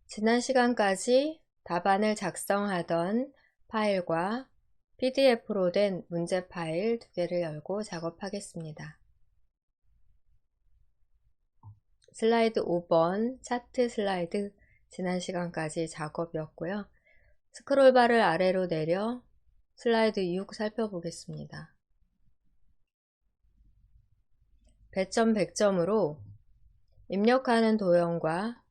지난 시간까지 답안을 작성하던 파일과 PDF로 된 문제 파일 두 개를 열고 작업하겠습니다. 슬라이드 5번 차트 슬라이드 지난 시간까지 작업이었고요. 스크롤바를 아래로 내려 슬라이드 6 살펴보겠습니다. 배점 100점으로 입력하는 도형과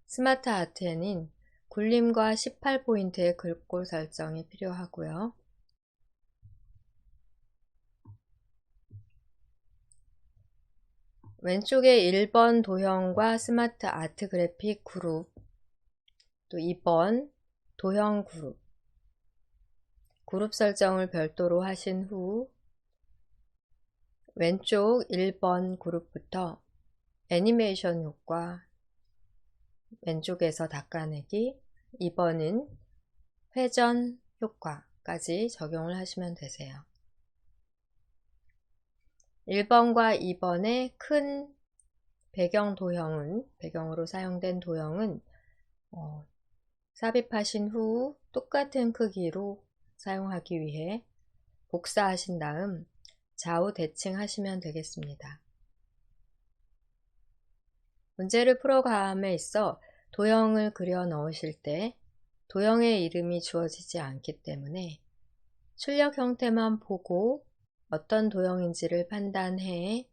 스마트 아트에는 굴림과 18포인트의 글꼴 설정이 필요하고요. 왼쪽에 1번 도형과 스마트 아트 그래픽 그룹, 또 2번 도형 그룹 설정을 별도로 하신 후 왼쪽 1번 그룹부터 애니메이션 효과 왼쪽에서 닦아내기, 2번은 회전 효과까지 적용을 하시면 되세요. 1번과 2번의 큰 배경으로 사용된 도형은 삽입하신 후 똑같은 크기로 사용하기 위해 복사하신 다음 좌우 대칭하시면 되겠습니다. 문제를 풀어감에 있어 도형을 그려 넣으실 때 도형의 이름이 주어지지 않기 때문에 출력 형태만 보고 어떤 도형인지를 판단해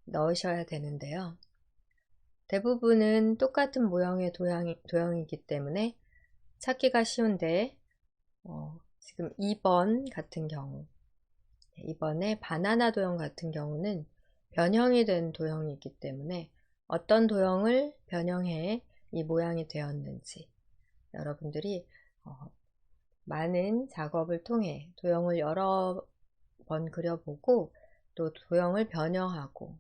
넣으셔야 되는데요. 대부분은 똑같은 모형의 도형이기 때문에 찾기가 쉬운데 지금 2번 같은 경우, 2번의 바나나 도형 같은 경우는 변형이 된 도형이기 때문에 어떤 도형을 변형해 이 모양이 되었는지 여러분들이 많은 작업을 통해 도형을 여러 번 그려보고 또 도형을 변형하고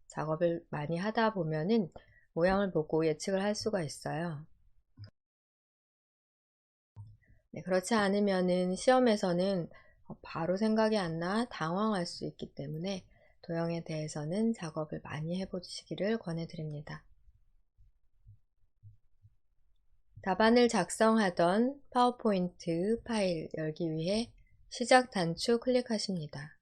작업을 많이 하다 보면은 모양을 보고 예측을 할 수가 있어요. 네, 그렇지 않으면은 시험에서는 바로 생각이 안 나 당황할 수 있기 때문에 도형에 대해서는 작업을 많이 해보시기를 권해드립니다. 답안을 작성하던 파워포인트 파일 열기 위해 시작 단추 클릭하십니다.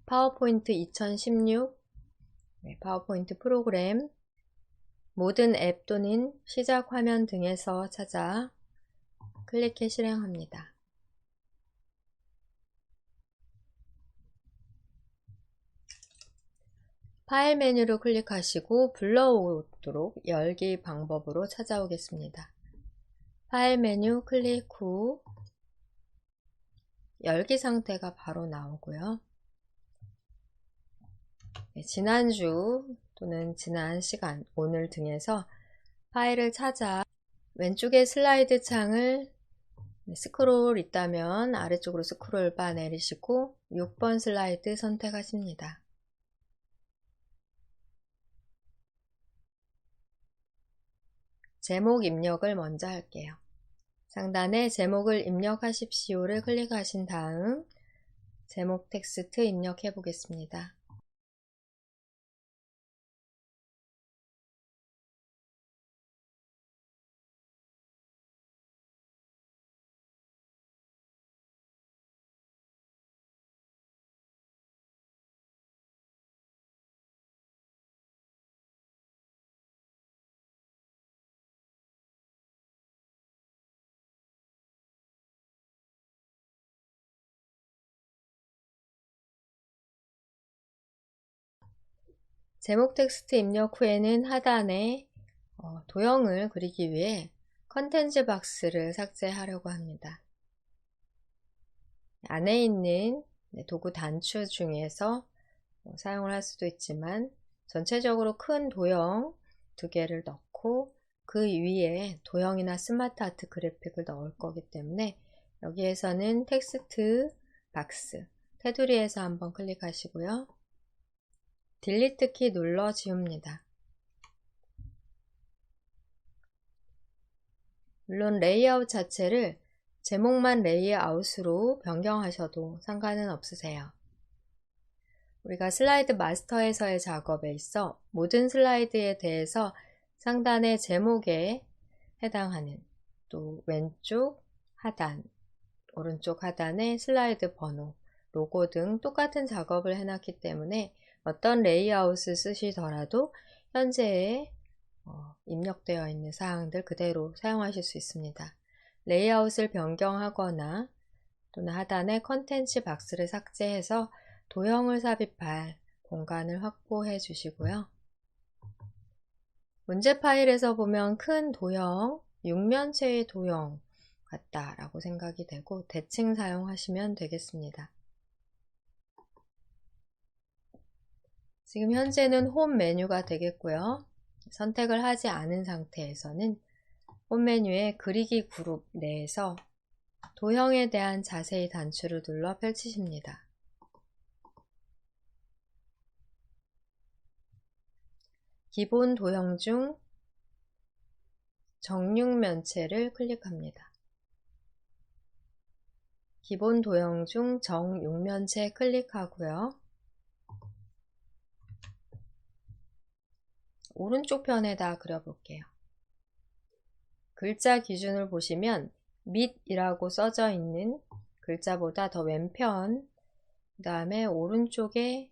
파워포인트 2016 파워포인트 프로그램 모든 앱 또는 시작 화면 등에서 찾아 클릭해 실행합니다. 파일 메뉴로 클릭하시고 불러오도록 열기 방법으로 찾아오겠습니다. 파일 메뉴 클릭 후 열기 상태가 바로 나오고요. 지난주 또는 지난 시간, 오늘 등에서 파일을 찾아 왼쪽에 슬라이드 창을 스크롤 있다면 아래쪽으로 스크롤 바 내리시고 6번 슬라이드 선택하십니다. 제목 입력을 먼저 할게요. 상단에 제목을 입력하십시오를 클릭하신 다음 제목 텍스트 입력해 보겠습니다. 제목 텍스트 입력 후에는 하단에 도형을 그리기 위해 컨텐츠 박스를 삭제하려고 합니다. 안에 있는 도구 단추 중에서 사용을 할 수도 있지만 전체적으로 큰 도형 2개를 넣고 그 위에 도형이나 스마트 아트 그래픽을 넣을 거기 때문에 여기에서는 텍스트 박스 테두리에서 한번 클릭하시고요. 딜리트 키 눌러 지웁니다. 물론 레이아웃 자체를 제목만 레이아웃으로 변경하셔도 상관은 없으세요. 우리가 슬라이드 마스터에서의 작업에 있어 모든 슬라이드에 대해서 상단의 제목에 해당하는 또 왼쪽 하단, 오른쪽 하단의 슬라이드 번호, 로고 등 똑같은 작업을 해놨기 때문에 어떤 레이아웃을 쓰시더라도 현재에 입력되어 있는 사항들 그대로 사용하실 수 있습니다. 레이아웃을 변경하거나 또는 하단에 컨텐츠 박스를 삭제해서 도형을 삽입할 공간을 확보해 주시고요. 문제 파일에서 보면 큰 도형, 육면체의 도형 같다라고 생각이 되고 대칭 사용하시면 되겠습니다. 지금 현재는 홈 메뉴가 되겠고요. 선택을 하지 않은 상태에서는 홈 메뉴의 그리기 그룹 내에서 도형에 대한 자세히 단추를 눌러 펼치십니다. 기본 도형 중 정육면체를 클릭합니다. 기본 도형 중 정육면체 클릭하고요. 오른쪽 편에다 그려볼게요. 글자 기준을 보시면 밑이라고 써져 있는 글자보다 더 왼편, 그 다음에 오른쪽에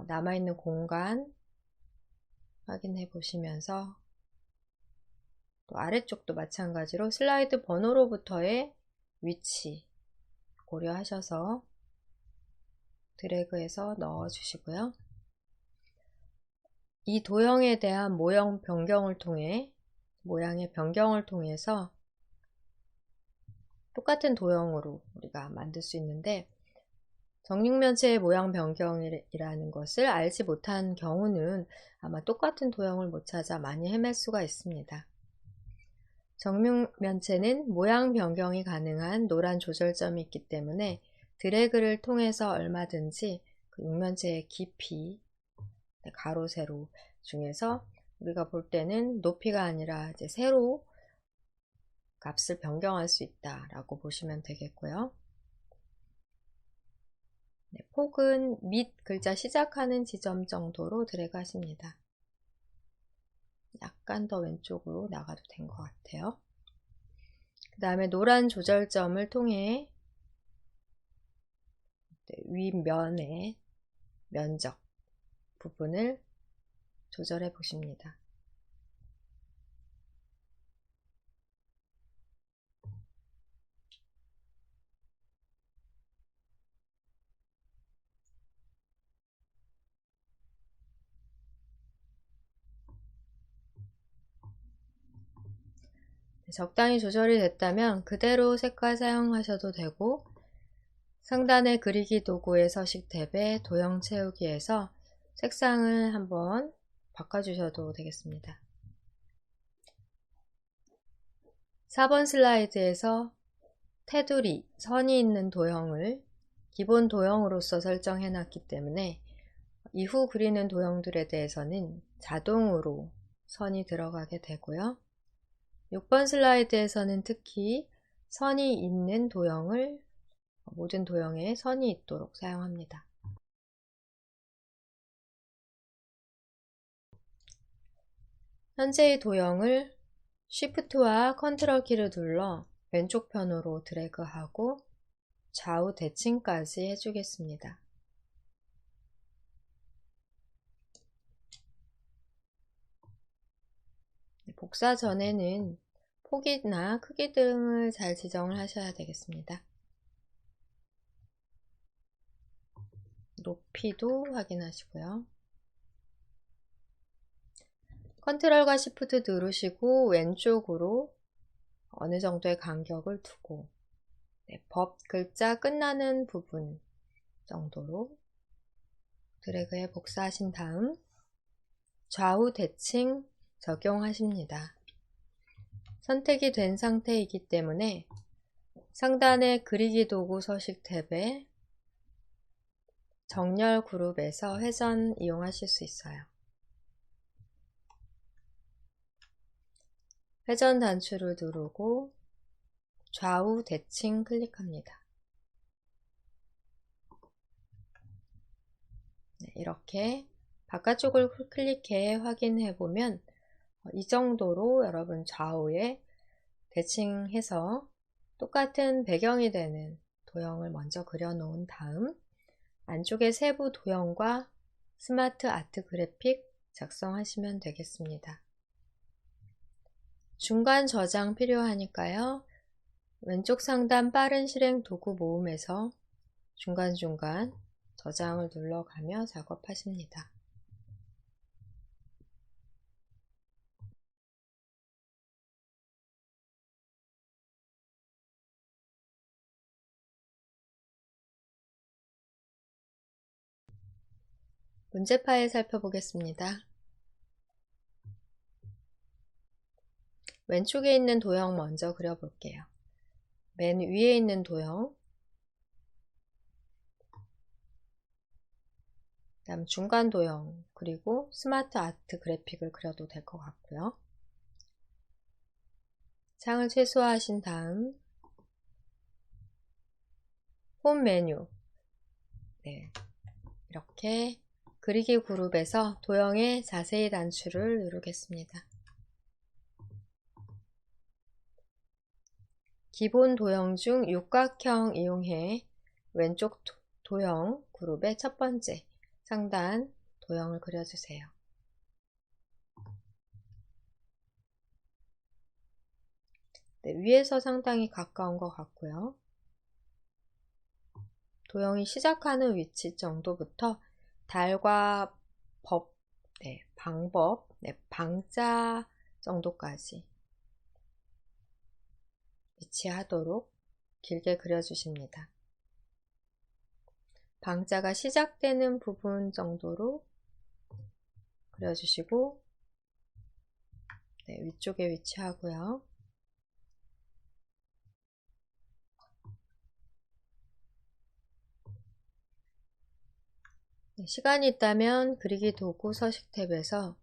남아있는 공간 확인해 보시면서 또 아래쪽도 마찬가지로 슬라이드 번호로부터의 위치 고려하셔서 드래그해서 넣어 주시고요. 이 도형에 대한 모양의 변경을 통해서 똑같은 도형으로 우리가 만들 수 있는데 정육면체의 모양 변경이라는 것을 알지 못한 경우는 아마 똑같은 도형을 못 찾아 많이 헤맬 수가 있습니다. 정육면체는 모양 변경이 가능한 노란 조절점이 있기 때문에 드래그를 통해서 얼마든지 그 육면체의 깊이, 가로, 세로 중에서 우리가 볼 때는 높이가 아니라 이제 세로 값을 변경할 수 있다라고 보시면 되겠고요. 폭은 밑 글자 시작하는 지점 정도로 드래그 하십니다. 약간 더 왼쪽으로 나가도 된 것 같아요. 그 다음에 노란 조절점을 통해 윗면의 면적 부분을 조절해 보십니다. 적당히 조절이 됐다면 그대로 색깔 사용하셔도 되고 상단의 그리기 도구의 서식 탭에 도형 채우기에서 색상을 한번 바꿔주셔도 되겠습니다. 4번 슬라이드에서 테두리, 선이 있는 도형을 기본 도형으로서 설정해 놨기 때문에 이후 그리는 도형들에 대해서는 자동으로 선이 들어가게 되고요. 6번 슬라이드에서는 특히 선이 있는 도형을 모든 도형에 선이 있도록 사용합니다. 현재의 도형을 Shift와 컨트롤 키를 눌러 왼쪽 편으로 드래그하고 좌우 대칭까지 해주겠습니다. 복사 전에는 폭이나 크기 등을 잘 지정을 하셔야 되겠습니다. 높이도 확인하시고요. 컨트롤과 시프트 누르시고 왼쪽으로 어느 정도의 간격을 두고 법 글자 끝나는 부분 정도로 드래그해 복사하신 다음 좌우 대칭 적용하십니다. 선택이 된 상태이기 때문에 상단의 그리기 도구 서식 탭에 정렬 그룹에서 회전 이용하실 수 있어요. 회전 단추를 누르고 좌우 대칭 클릭합니다. 네, 이렇게 바깥쪽을 클릭해 확인해 보면 이 정도로 여러분 좌우에 대칭해서 똑같은 배경이 되는 도형을 먼저 그려놓은 다음 안쪽에 세부 도형과 스마트 아트 그래픽 작성하시면 되겠습니다. 중간 저장 필요하니까요. 왼쪽 상단 빠른 실행 도구 모음에서 중간중간 저장을 눌러가며 작업하십니다. 문제 파일 살펴보겠습니다. 왼쪽에 있는 도형 먼저 그려볼게요. 맨 위에 있는 도형, 그다음 중간 도형, 그리고 스마트 아트 그래픽을 그려도 될 것 같고요. 창을 최소화하신 다음 홈 메뉴, 네, 이렇게 그리기 그룹에서 도형의 자세히 단추를 누르겠습니다. 기본 도형 중 육각형 이용해 왼쪽 도형 그룹의 첫 번째 상단 도형을 그려주세요. 네, 위에서 상당히 가까운 것 같고요. 도형이 시작하는 위치 정도부터 달과 방법, 방자 정도까지 위치하도록 길게 그려주십니다. 방자가 시작되는 부분 정도로 그려주시고 위쪽에 위치하고요. 시간이 있다면 그리기 도구 서식 탭에서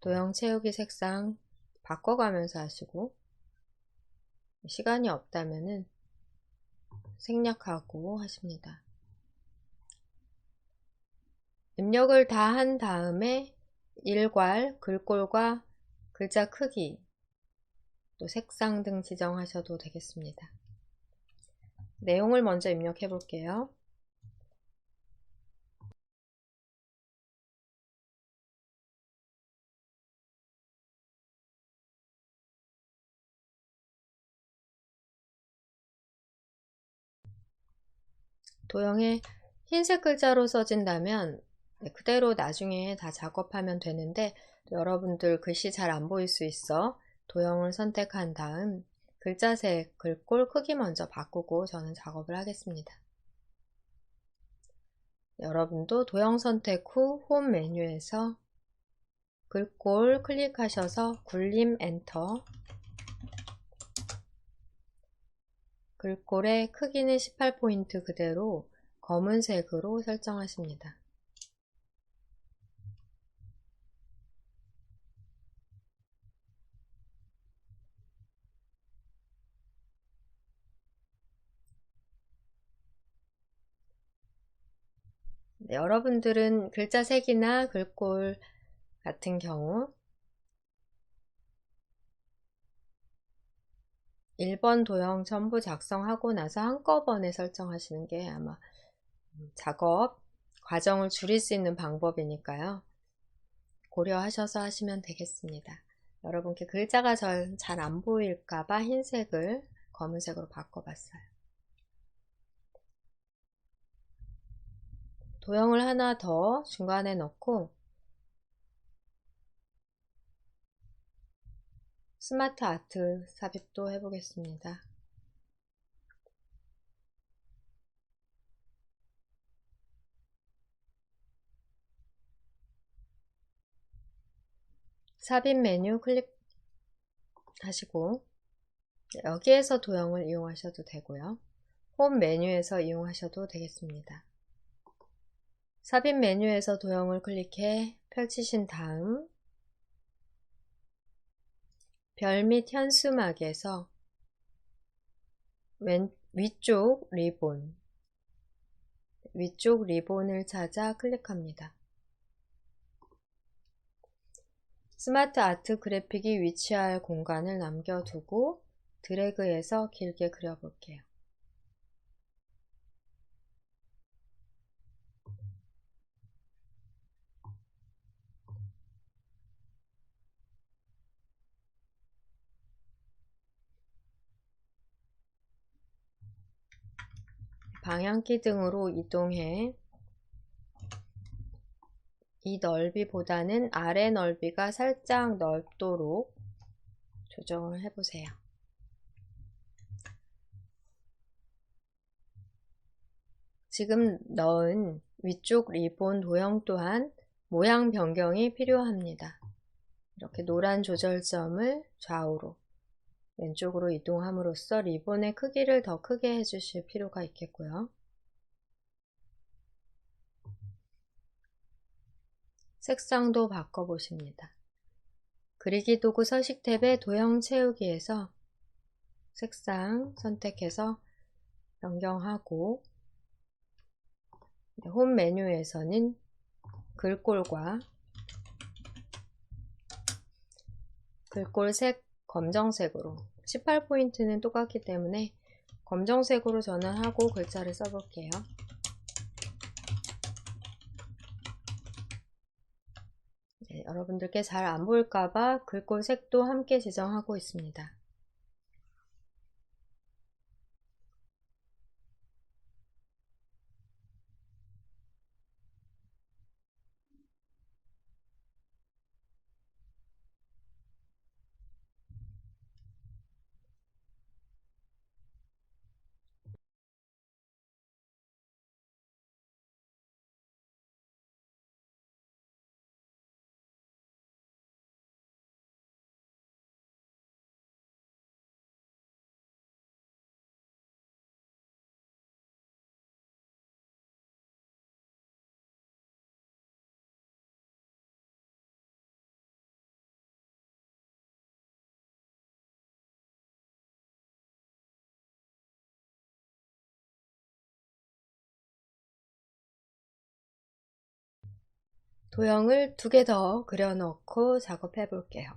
도형 채우기 색상 바꿔가면서 하시고, 시간이 없다면은 생략하고 하십니다. 입력을 다 한 다음에 일괄, 글꼴과 글자 크기, 또 색상 등 지정하셔도 되겠습니다. 내용을 먼저 입력해 볼게요. 도형에 흰색 글자로 써진다면 그대로 나중에 다 작업하면 되는데, 여러분들 글씨 잘 안 보일 수 있어 도형을 선택한 다음 글자색, 글꼴 크기 먼저 바꾸고 저는 작업을 하겠습니다. 여러분도 도형 선택 후 홈 메뉴에서 글꼴 클릭하셔서 굴림 엔터, 글꼴의 크기는 18포인트 그대로 검은색으로 설정하십니다. 여러분들은 글자 색이나 글꼴 같은 경우 1번 도형 전부 작성하고 나서 한꺼번에 설정하시는 게 아마 작업 과정을 줄일 수 있는 방법이니까요. 고려하셔서 하시면 되겠습니다. 여러분께 글자가 잘 안 보일까봐 흰색을 검은색으로 바꿔봤어요. 도형을 하나 더 중간에 넣고 스마트 아트 삽입도 해보겠습니다. 삽입 메뉴 클릭하시고 여기에서 도형을 이용하셔도 되고요. 홈 메뉴에서 이용하셔도 되겠습니다. 삽입 메뉴에서 도형을 클릭해 펼치신 다음 별 및 현수막에서 위쪽 리본을 찾아 클릭합니다. 스마트 아트 그래픽이 위치할 공간을 남겨두고 드래그해서 길게 그려볼게요. 방향키 등으로 이동해 이 넓이보다는 아래 넓이가 살짝 넓도록 조정을 해보세요. 지금 넣은 위쪽 리본 도형 또한 모양 변경이 필요합니다. 이렇게 노란 조절점을 좌우로 왼쪽으로 이동함으로써 리본의 크기를 더 크게 해주실 필요가 있겠고요. 색상도 바꿔보십니다. 그리기 도구 서식 탭의 도형 채우기에서 색상 선택해서 변경하고 홈 메뉴에서는 글꼴과 글꼴색 검정색으로 18포인트는 똑같기 때문에 검정색으로 전환하고 글자를 써볼게요. 네, 여러분들께 잘 안 보일까봐 글꼴 색도 함께 지정하고 있습니다. 도형을 2개 더 그려놓고 작업해 볼게요.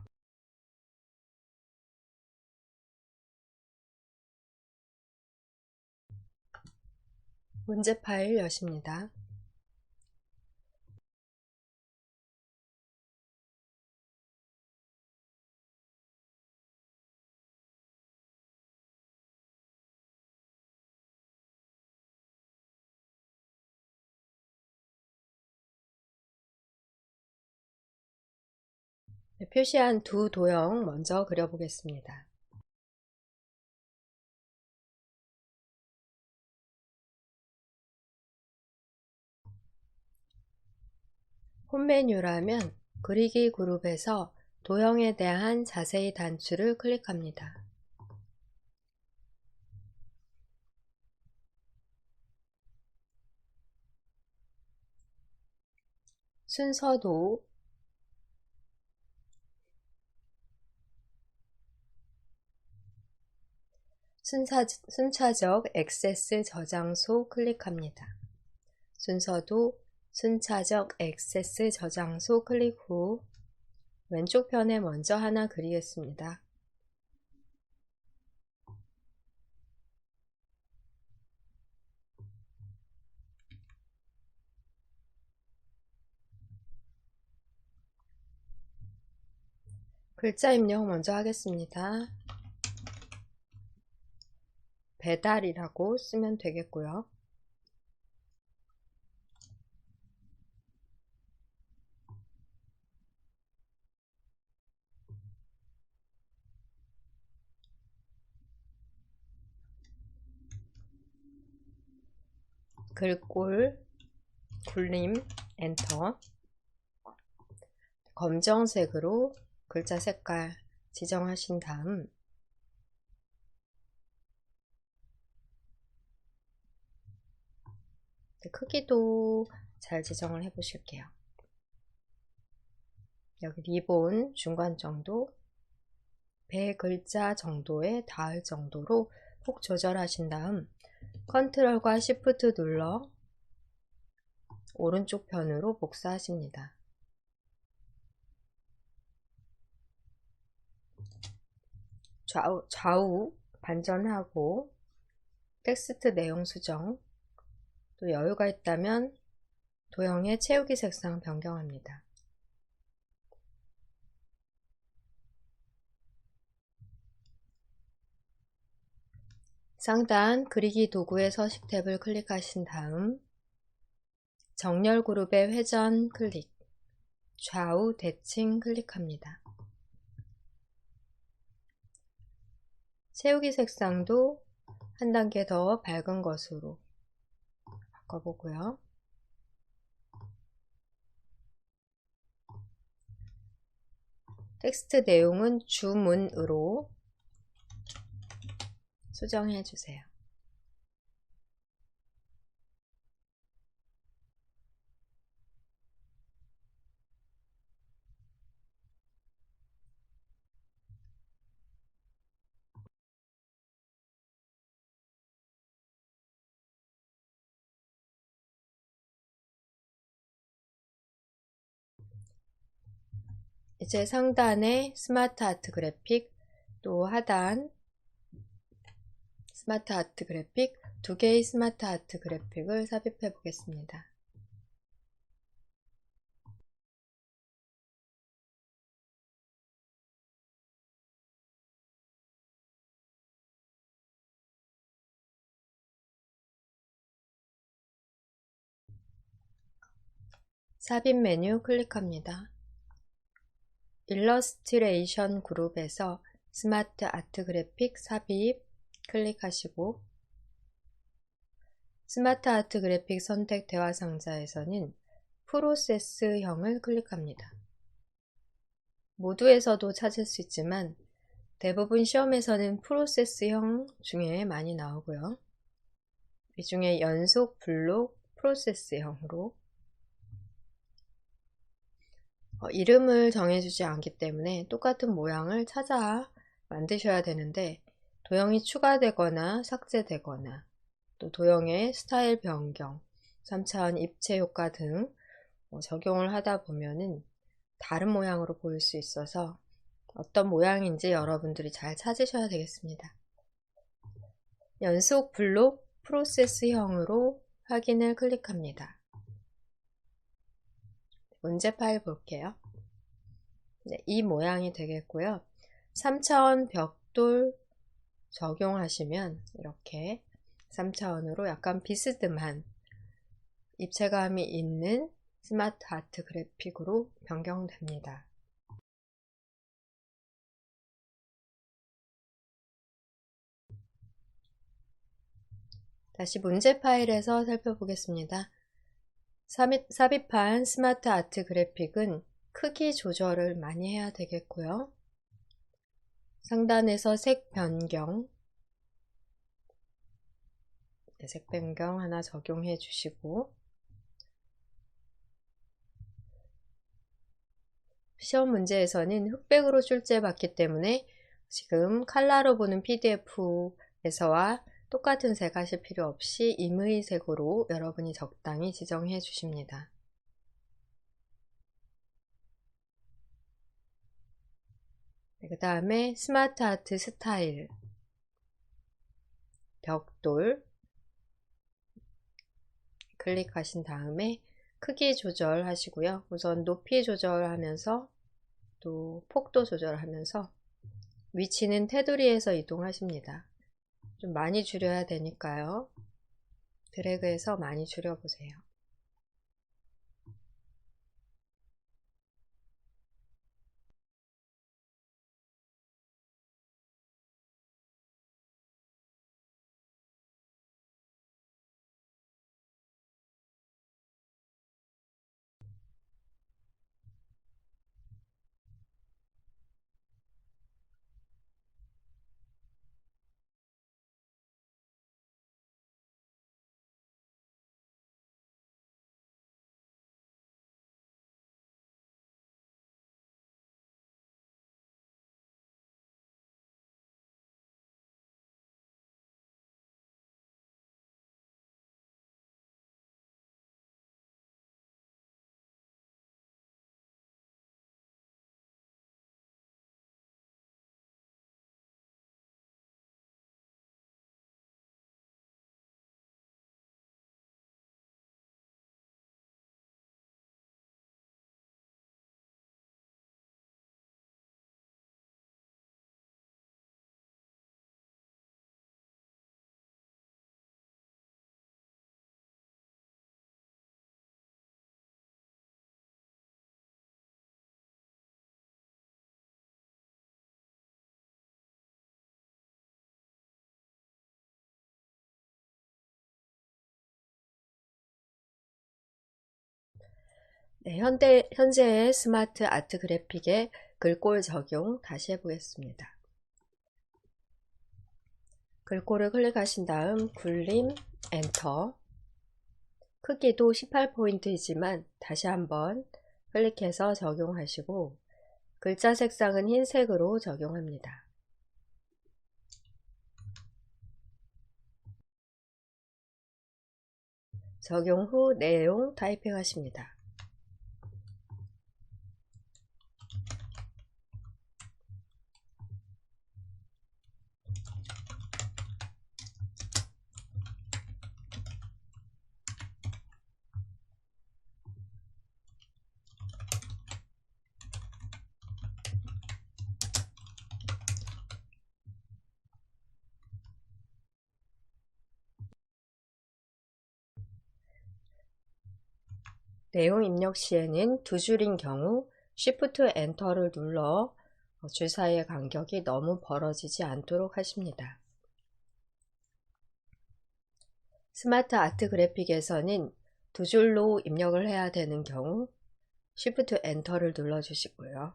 문제 파일 여십니다. 표시한 2 도형 먼저 그려보겠습니다. 홈 메뉴라면 그리기 그룹에서 도형에 대한 자세히 단추를 클릭합니다. 순서도 순차적 액세스 저장소 클릭합니다. 순서도 순차적 액세스 저장소 클릭 후 왼쪽 편에 먼저 하나 그리겠습니다. 글자 입력 먼저 하겠습니다. 배달이라고 쓰면 되겠고요. 글꼴 굴림 엔터. 검정색으로 글자 색깔 지정하신 다음 크기도 잘 지정을 해 보실게요. 여기 리본 중간 정도, 배 글자 정도에 닿을 정도로 폭 조절하신 다음 컨트롤과 시프트 눌러 오른쪽 편으로 복사하십니다. 좌우 반전하고 텍스트 내용 수정, 또 여유가 있다면 도형의 채우기 색상 변경합니다. 상단 그리기 도구의 서식 탭을 클릭하신 다음 정렬 그룹의 회전 클릭, 좌우 대칭 클릭합니다. 채우기 색상도 한 단계 더 밝은 것으로 바꿔보고요. 텍스트 내용은 주문으로 수정해 주세요. 이제 상단에 스마트 아트 그래픽, 또 하단 스마트 아트 그래픽, 두 개의 스마트 아트 그래픽을 삽입해 보겠습니다. 삽입 메뉴 클릭합니다. 일러스트레이션 그룹에서 스마트 아트 그래픽 삽입 클릭하시고 스마트 아트 그래픽 선택 대화 상자에서는 프로세스형을 클릭합니다. 모두에서도 찾을 수 있지만 대부분 시험에서는 프로세스형 중에 많이 나오고요. 이 중에 연속 블록 프로세스형으로 이름을 정해주지 않기 때문에 똑같은 모양을 찾아 만드셔야 되는데 도형이 추가되거나 삭제되거나 또 도형의 스타일 변경, 3차원 입체 효과 등 적용을 하다 보면은 다른 모양으로 보일 수 있어서 어떤 모양인지 여러분들이 잘 찾으셔야 되겠습니다. 연속 블록 프로세스형으로 확인을 클릭합니다. 문제 파일 볼게요. 네, 이 모양이 되겠고요. 3차원 벽돌 적용하시면 이렇게 3차원으로 약간 비스듬한 입체감이 있는 스마트 아트 그래픽으로 변경됩니다. 다시 문제 파일에서 살펴보겠습니다. 삽입한 스마트 아트 그래픽은 크기 조절을 많이 해야 되겠고요. 상단에서 색 변경, 색 변경 하나 적용해 주시고 시험 문제에서는 흑백으로 출제받기 때문에 지금 컬러로 보는 PDF에서와 똑같은 색 하실 필요 없이 임의 색으로 여러분이 적당히 지정해 주십니다. 네, 그 다음에 스마트 아트 스타일, 벽돌 클릭하신 다음에 크기 조절하시고요. 우선 높이 조절하면서 또 폭도 조절하면서 위치는 테두리에서 이동하십니다. 좀 많이 줄여야 되니까요. 드래그해서 많이 줄여보세요. 네, 현재의 스마트 아트 그래픽의 글꼴 적용 다시 해보겠습니다. 글꼴을 클릭하신 다음 굴림, 엔터. 크기도 18포인트이지만 다시 한번 클릭해서 적용하시고 글자 색상은 흰색으로 적용합니다. 적용 후 내용 타이핑하십니다. 내용 입력 시에는 두 줄인 경우 Shift 엔터를 눌러 줄 사이의 간격이 너무 벌어지지 않도록 하십니다. 스마트 아트 그래픽에서는 두 줄로 입력을 해야 되는 경우 Shift 엔터를 눌러주시고요.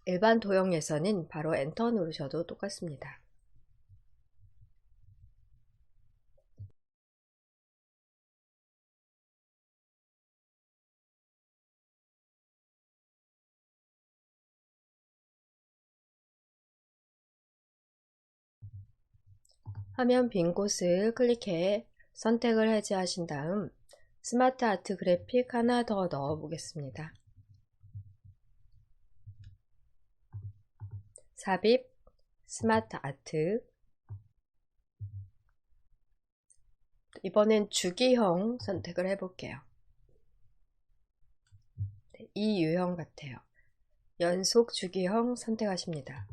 일반 도형에서는 바로 엔터 누르셔도 똑같습니다. 화면 빈 곳을 클릭해 선택을 해제하신 다음 스마트 아트 그래픽 하나 더 넣어 보겠습니다. 삽입, 스마트 아트. 이번엔 주기형 선택을 해볼게요. 이 유형 같아요. 연속 주기형 선택하십니다.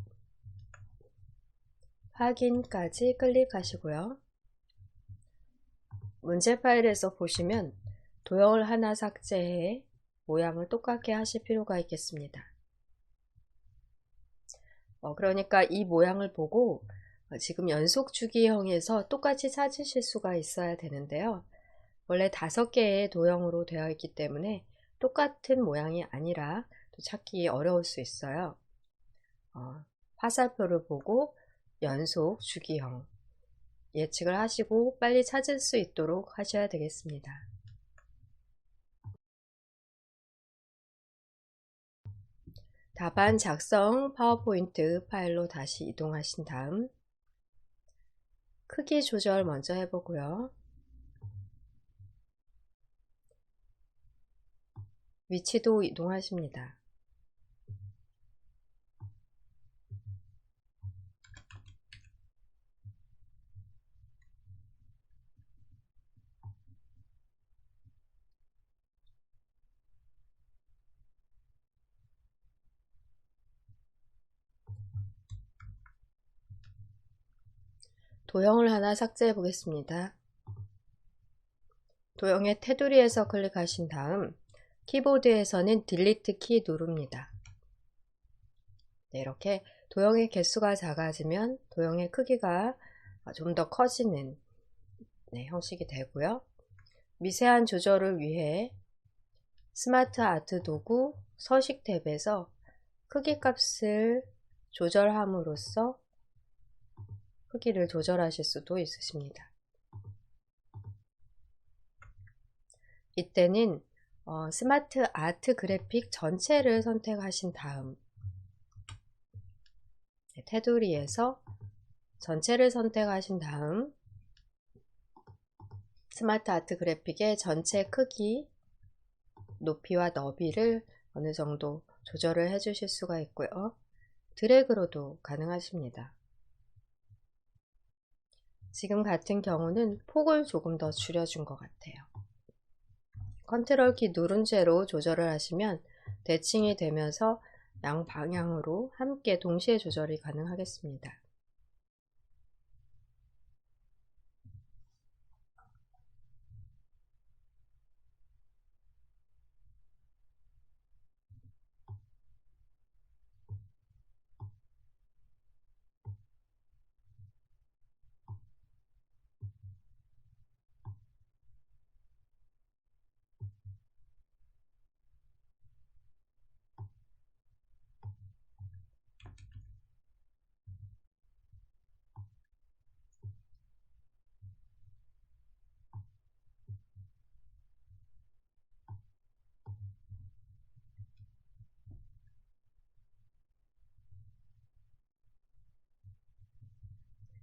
확인까지 클릭하시고요. 문제 파일에서 보시면 도형을 하나 삭제해 모양을 똑같게 하실 필요가 있겠습니다. 그러니까 이 모양을 보고 지금 연속 주기형에서 똑같이 찾으실 수가 있어야 되는데요. 원래 5개의 도형으로 되어 있기 때문에 똑같은 모양이 아니라 또 찾기 어려울 수 있어요. 화살표를 보고 연속 주기형 예측을 하시고 빨리 찾을 수 있도록 하셔야 되겠습니다. 답안 작성 파워포인트 파일로 다시 이동하신 다음 크기 조절 먼저 해보고요. 위치도 이동하십니다. 도형을 하나 삭제해 보겠습니다. 도형의 테두리에서 클릭하신 다음 키보드에서는 딜리트 키 누릅니다. 네, 이렇게 도형의 개수가 작아지면 도형의 크기가 좀 더 커지는 형식이 되고요. 미세한 조절을 위해 스마트 아트 도구 서식 탭에서 크기 값을 조절함으로써 크기를 조절하실 수도 있으십니다. 이때는 스마트 아트 그래픽 전체를 선택하신 다음 테두리에서 전체를 선택하신 다음 스마트 아트 그래픽의 전체 크기, 높이와 너비를 어느 정도 조절을 해 주실 수가 있고요. 드래그로도 가능하십니다. 지금 같은 경우는 폭을 조금 더 줄여준 것 같아요. 컨트롤 키 누른 채로 조절을 하시면 대칭이 되면서 양방향으로 함께 동시에 조절이 가능하겠습니다.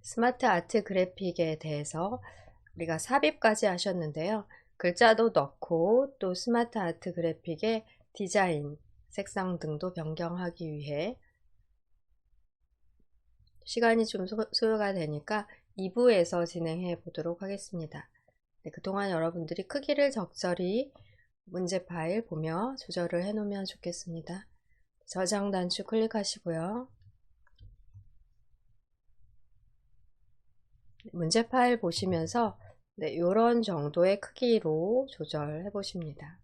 스마트 아트 그래픽에 대해서 우리가 삽입까지 하셨는데요. 글자도 넣고 또 스마트 아트 그래픽의 디자인, 색상 등도 변경하기 위해 시간이 좀 소요가 되니까 2부에서 진행해 보도록 하겠습니다. 네, 그동안 여러분들이 크기를 적절히 문제 파일 보며 조절을 해 놓으면 좋겠습니다. 저장 단추 클릭하시고요. 문제 파일 보시면서 이런 정도의 크기로 조절해 보십니다.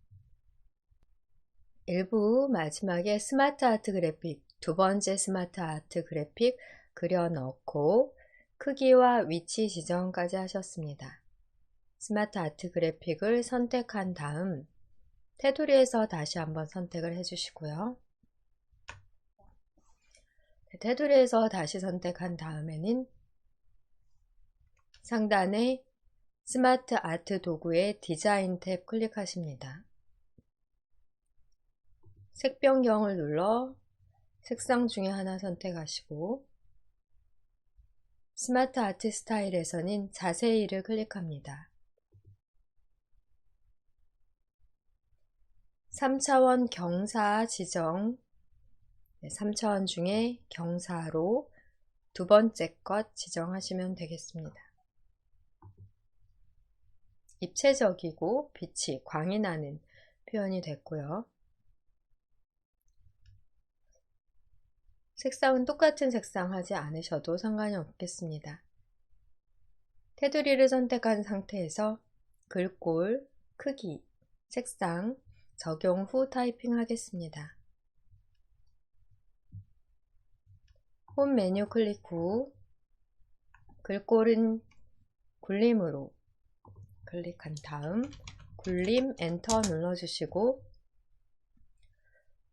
1부 마지막에 스마트 아트 그래픽, 두 번째 스마트 아트 그래픽 그려 넣고 크기와 위치 지정까지 하셨습니다. 스마트 아트 그래픽을 선택한 다음 테두리에서 다시 한번 선택을 해주시고요. 테두리에서 다시 선택한 다음에는 상단에 스마트 아트 도구의 디자인 탭 클릭하십니다. 색 변경을 눌러 색상 중에 하나 선택하시고 스마트 아트 스타일에서는 자세히를 클릭합니다. 3차원 경사 지정, 3차원 중에 경사로 두 번째 것 지정하시면 되겠습니다. 입체적이고 빛이 광이 나는 표현이 됐고요. 색상은 똑같은 색상 하지 않으셔도 상관이 없겠습니다. 테두리를 선택한 상태에서 글꼴, 크기, 색상 적용 후 타이핑 하겠습니다. 홈 메뉴 클릭 후 글꼴은 굴림으로 클릭한 다음 굴림 엔터 눌러주시고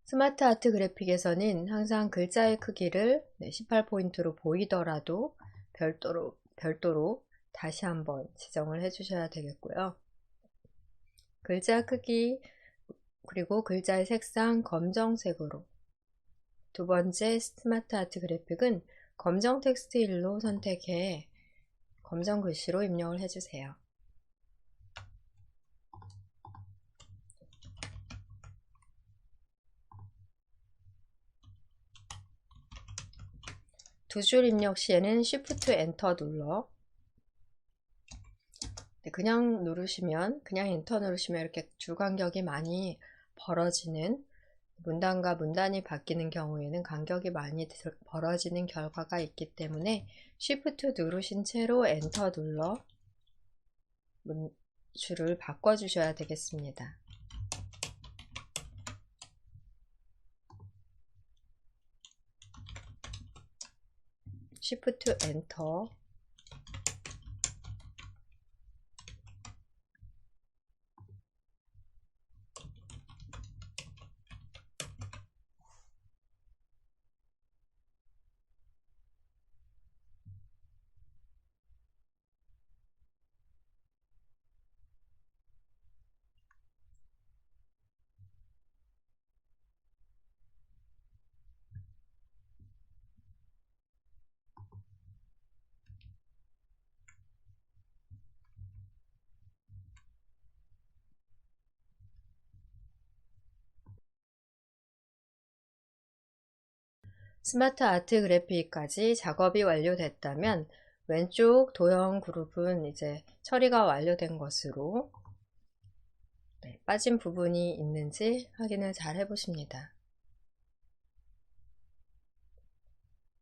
스마트 아트 그래픽에서는 항상 글자의 크기를 18포인트로 보이더라도 별도로 다시 한번 지정을 해주셔야 되겠고요. 글자 크기 그리고 글자의 색상 검정색으로 두 번째 스마트 아트 그래픽은 검정 텍스트 일로 선택해 검정 글씨로 입력을 해주세요. 두 줄 입력 시에는 Shift 엔터 눌러 그냥 엔터 누르시면 이렇게 줄 간격이 많이 벌어지는 문단과 문단이 바뀌는 경우에는 간격이 많이 벌어지는 결과가 있기 때문에 Shift 누르신 채로 엔터 눌러 줄을 바꿔주셔야 되겠습니다. Shift 엔터 스마트 아트 그래픽까지 작업이 완료됐다면 왼쪽 도형 그룹은 이제 처리가 완료된 것으로 빠진 부분이 있는지 확인을 잘 해보십니다.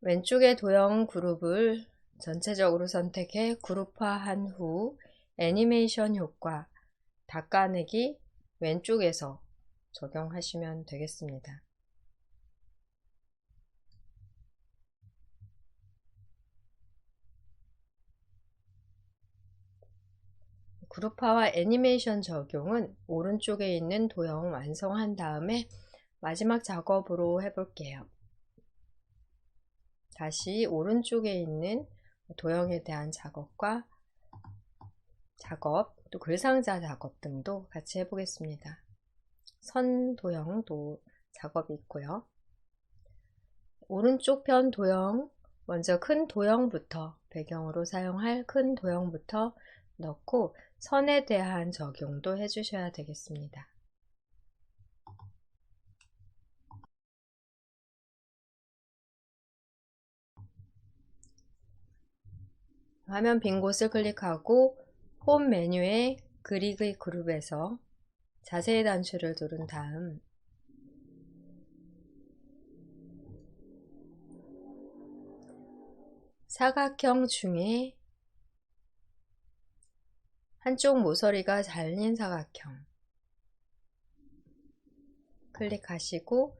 왼쪽의 도형 그룹을 전체적으로 선택해 그룹화한 후 애니메이션 효과 닦아내기 왼쪽에서 적용하시면 되겠습니다. 그룹화와 애니메이션 적용은 오른쪽에 있는 도형 완성한 다음에 마지막 작업으로 해볼게요. 다시 오른쪽에 있는 도형에 대한 작업과 또 글상자 작업 등도 같이 해보겠습니다. 선 도형도 작업이 있고요. 오른쪽 편 도형, 먼저 큰 도형부터 배경으로 사용할 큰 도형부터 넣고 선에 대한 적용도 해주셔야 되겠습니다. 화면 빈 곳을 클릭하고 홈 메뉴에 그리기 그룹에서 자세히 단추를 누른 다음 사각형 중에 한쪽 모서리가 잘린 사각형 클릭하시고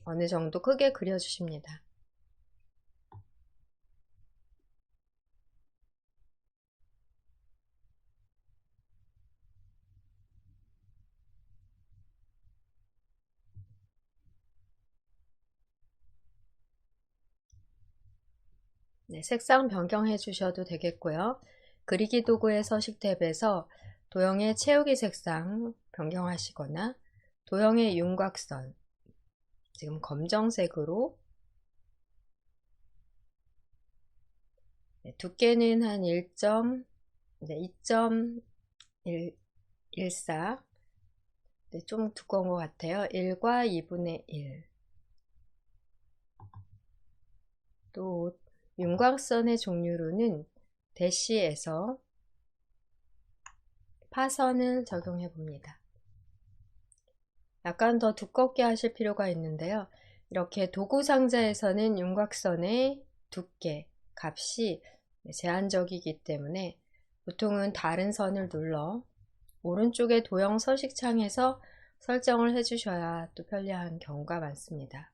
어느 정도 크게 그려주십니다. 네, 색상 변경해 주셔도 되겠고요. 그리기 도구의 서식 탭에서 도형의 채우기 색상 변경하시거나 도형의 윤곽선 지금 검정색으로 두께는 한 2.14 좀 두꺼운 것 같아요. 1과 2분의 1 또 윤곽선의 종류로는 대시에서 파선을 적용해 봅니다. 약간 더 두껍게 하실 필요가 있는데요. 이렇게 도구 상자에서는 윤곽선의 두께, 값이 제한적이기 때문에 보통은 다른 선을 눌러 오른쪽의 도형 서식창에서 설정을 해주셔야 또 편리한 경우가 많습니다.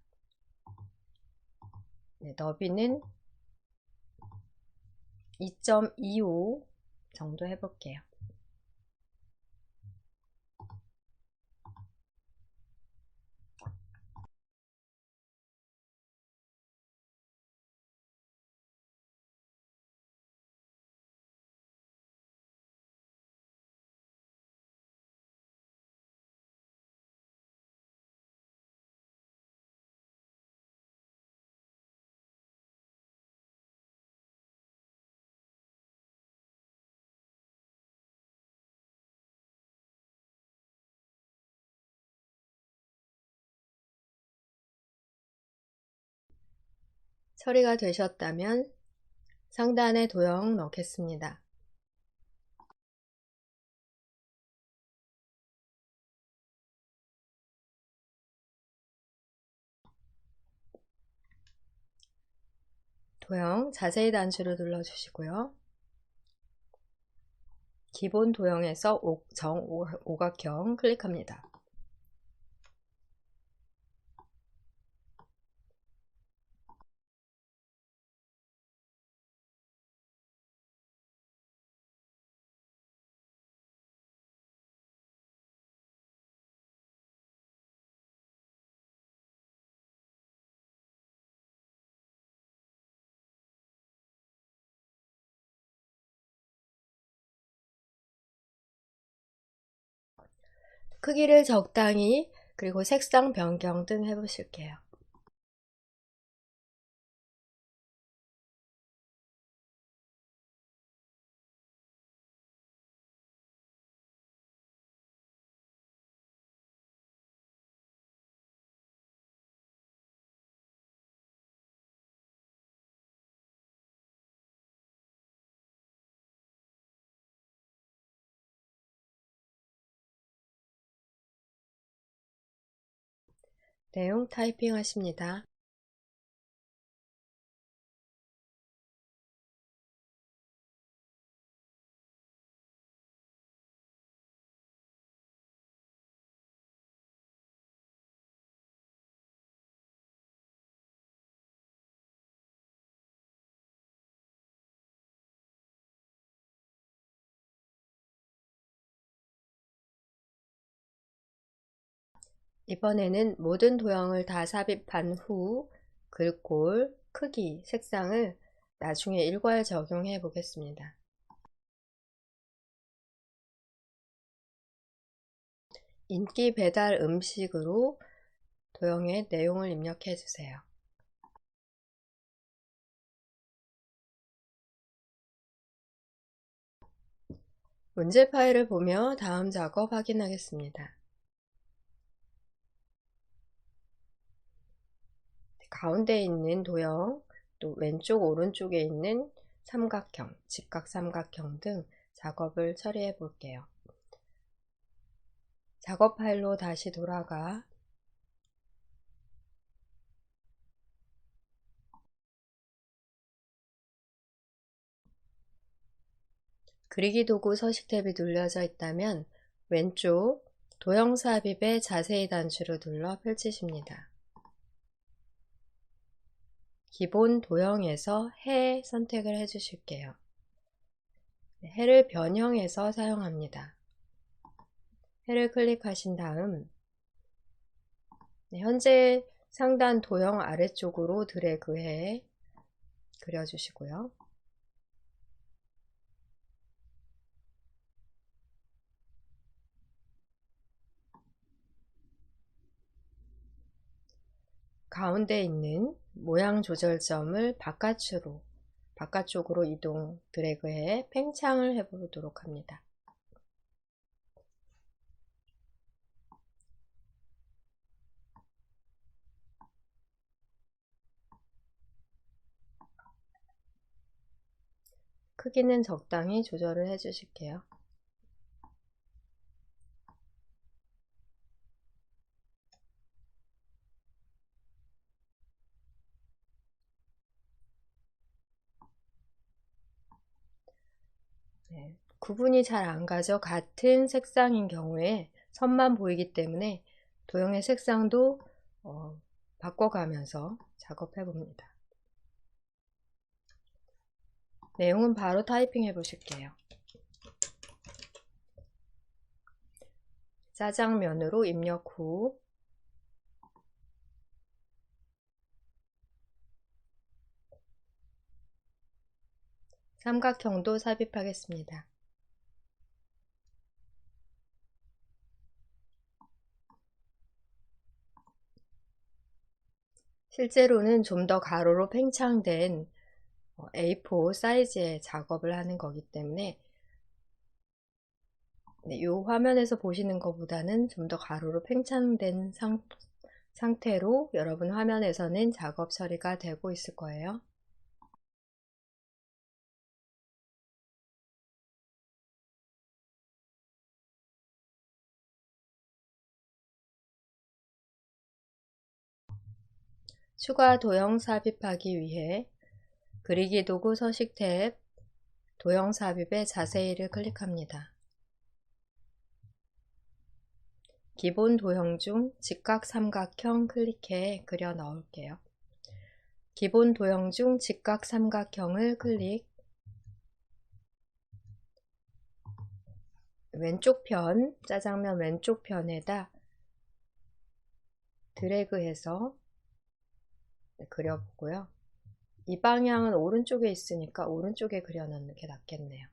네, 너비는 2.25 정도 해볼게요. 처리가 되셨다면 상단에 도형 넣겠습니다. 도형 자세히 단추를 눌러주시고요. 기본 도형에서 오각형 클릭합니다. 크기를 적당히 그리고 색상 변경 등 해보실게요. 내용 타이핑 하십니다. 이번에는 모든 도형을 다 삽입한 후 글꼴, 크기, 색상을 나중에 일괄 적용해 보겠습니다. 인기 배달 음식으로 도형에 내용을 입력해 주세요. 문제 파일을 보며 다음 작업 확인하겠습니다. 가운데 있는 도형, 또 왼쪽 오른쪽에 있는 삼각형, 직각 삼각형 등 작업을 처리해 볼게요. 작업 파일로 다시 돌아가 그리기 도구 서식 탭이 눌려져 있다면 왼쪽 도형 삽입에 자세히 단추를 눌러 펼치십니다. 기본 도형에서 해 선택을 해주실게요. 해를 변형해서 사용합니다. 해를 클릭하신 다음 현재 상단 도형 아래쪽으로 드래그해 그려주시고요. 가운데 있는 모양 조절점을 바깥쪽으로 이동 드래그해 팽창을 해보도록 합니다. 크기는 적당히 조절을 해주실게요. 구분이 잘 안 가죠. 같은 색상인 경우에 선만 보이기 때문에 도형의 색상도 바꿔가면서 작업해 봅니다. 내용은 바로 타이핑해 보실게요. 짜장면으로 입력 후 삼각형도 삽입하겠습니다. 실제로는 좀 더 가로로 팽창된 A4 사이즈의 작업을 하는 거기 때문에 이 화면에서 보시는 것보다는 좀 더 가로로 팽창된 상태로 여러분 화면에서는 작업 처리가 되고 있을 거예요. 추가 도형 삽입하기 위해 그리기 도구 서식 탭 도형 삽입의 자세히를 클릭합니다. 기본 도형 중 직각 삼각형 클릭해 그려 넣을게요. 기본 도형 중 직각 삼각형을 클릭, 왼쪽 편, 짜장면 왼쪽 편에다 드래그해서 그려보고요. 이 방향은 오른쪽에 있으니까 오른쪽에 그려 넣는 게 낫겠네요.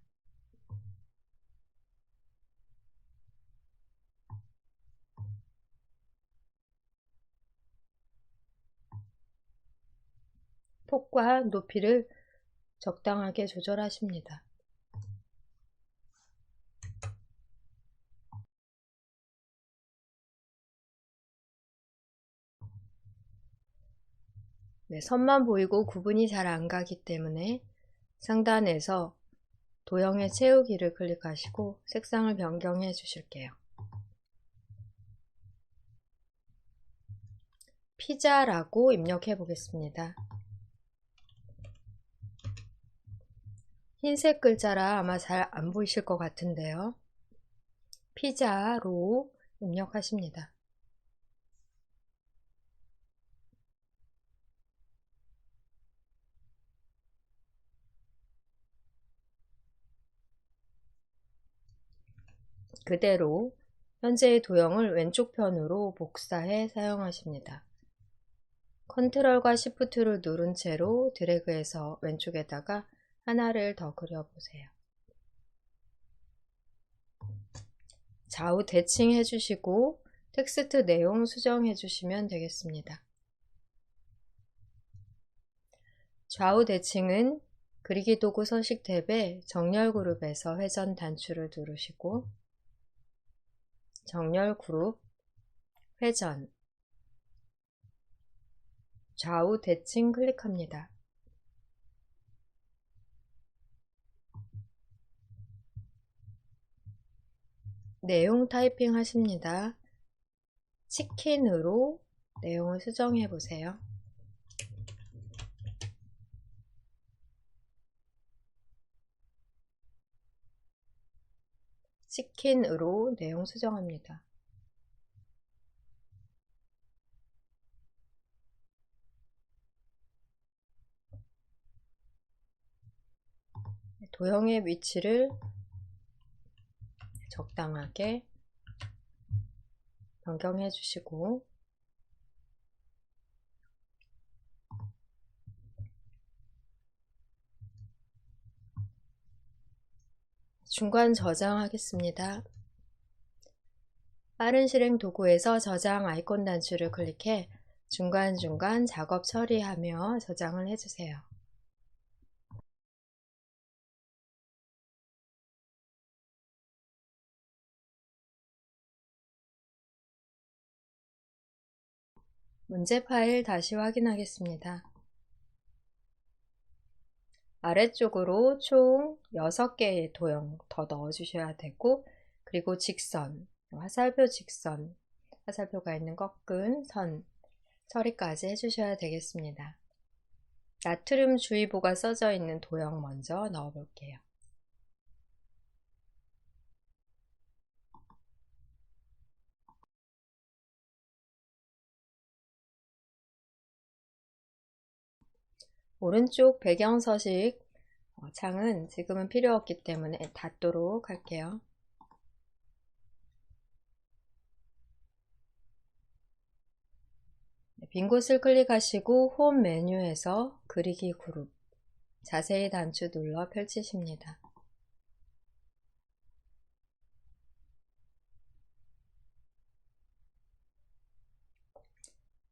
폭과 높이를 적당하게 조절하십니다. 선만 보이고 구분이 잘 안 가기 때문에 상단에서 도형의 채우기를 클릭하시고 색상을 변경해 주실게요. 피자라고 입력해 보겠습니다. 흰색 글자라 아마 잘 안 보이실 것 같은데요. 피자로 입력하십니다. 그대로 현재의 도형을 왼쪽 편으로 복사해 사용하십니다. 컨트롤과 시프트를 누른 채로 드래그해서 왼쪽에다가 하나를 더 그려보세요. 좌우 대칭 해주시고 텍스트 내용 수정해 주시면 되겠습니다. 좌우 대칭은 그리기 도구 서식 탭에 정렬 그룹에서 회전 단추를 누르시고 정렬 그룹, 회전, 좌우 대칭 클릭합니다. 내용 타이핑 하십니다. 치킨으로 내용을 수정해 보세요. 치킨으로 내용 수정합니다. 도형의 위치를 적당하게 변경해 주시고 중간 저장하겠습니다. 빠른 실행 도구에서 저장 아이콘 단추를 클릭해 중간중간 작업 처리하며 저장을 해주세요. 문제 파일 다시 확인하겠습니다. 아래쪽으로 총 6개의 도형 더 넣어주셔야 되고, 그리고 직선, 화살표 직선, 화살표가 있는 꺾은 선 처리까지 해주셔야 되겠습니다. 나트륨 주의보가 써져 있는 도형 먼저 넣어 볼게요. 오른쪽 배경 서식 창은 지금은 필요 없기 때문에 닫도록 할게요. 빈 곳을 클릭하시고 홈 메뉴에서 그리기 그룹, 자세히 단추 눌러 펼치십니다.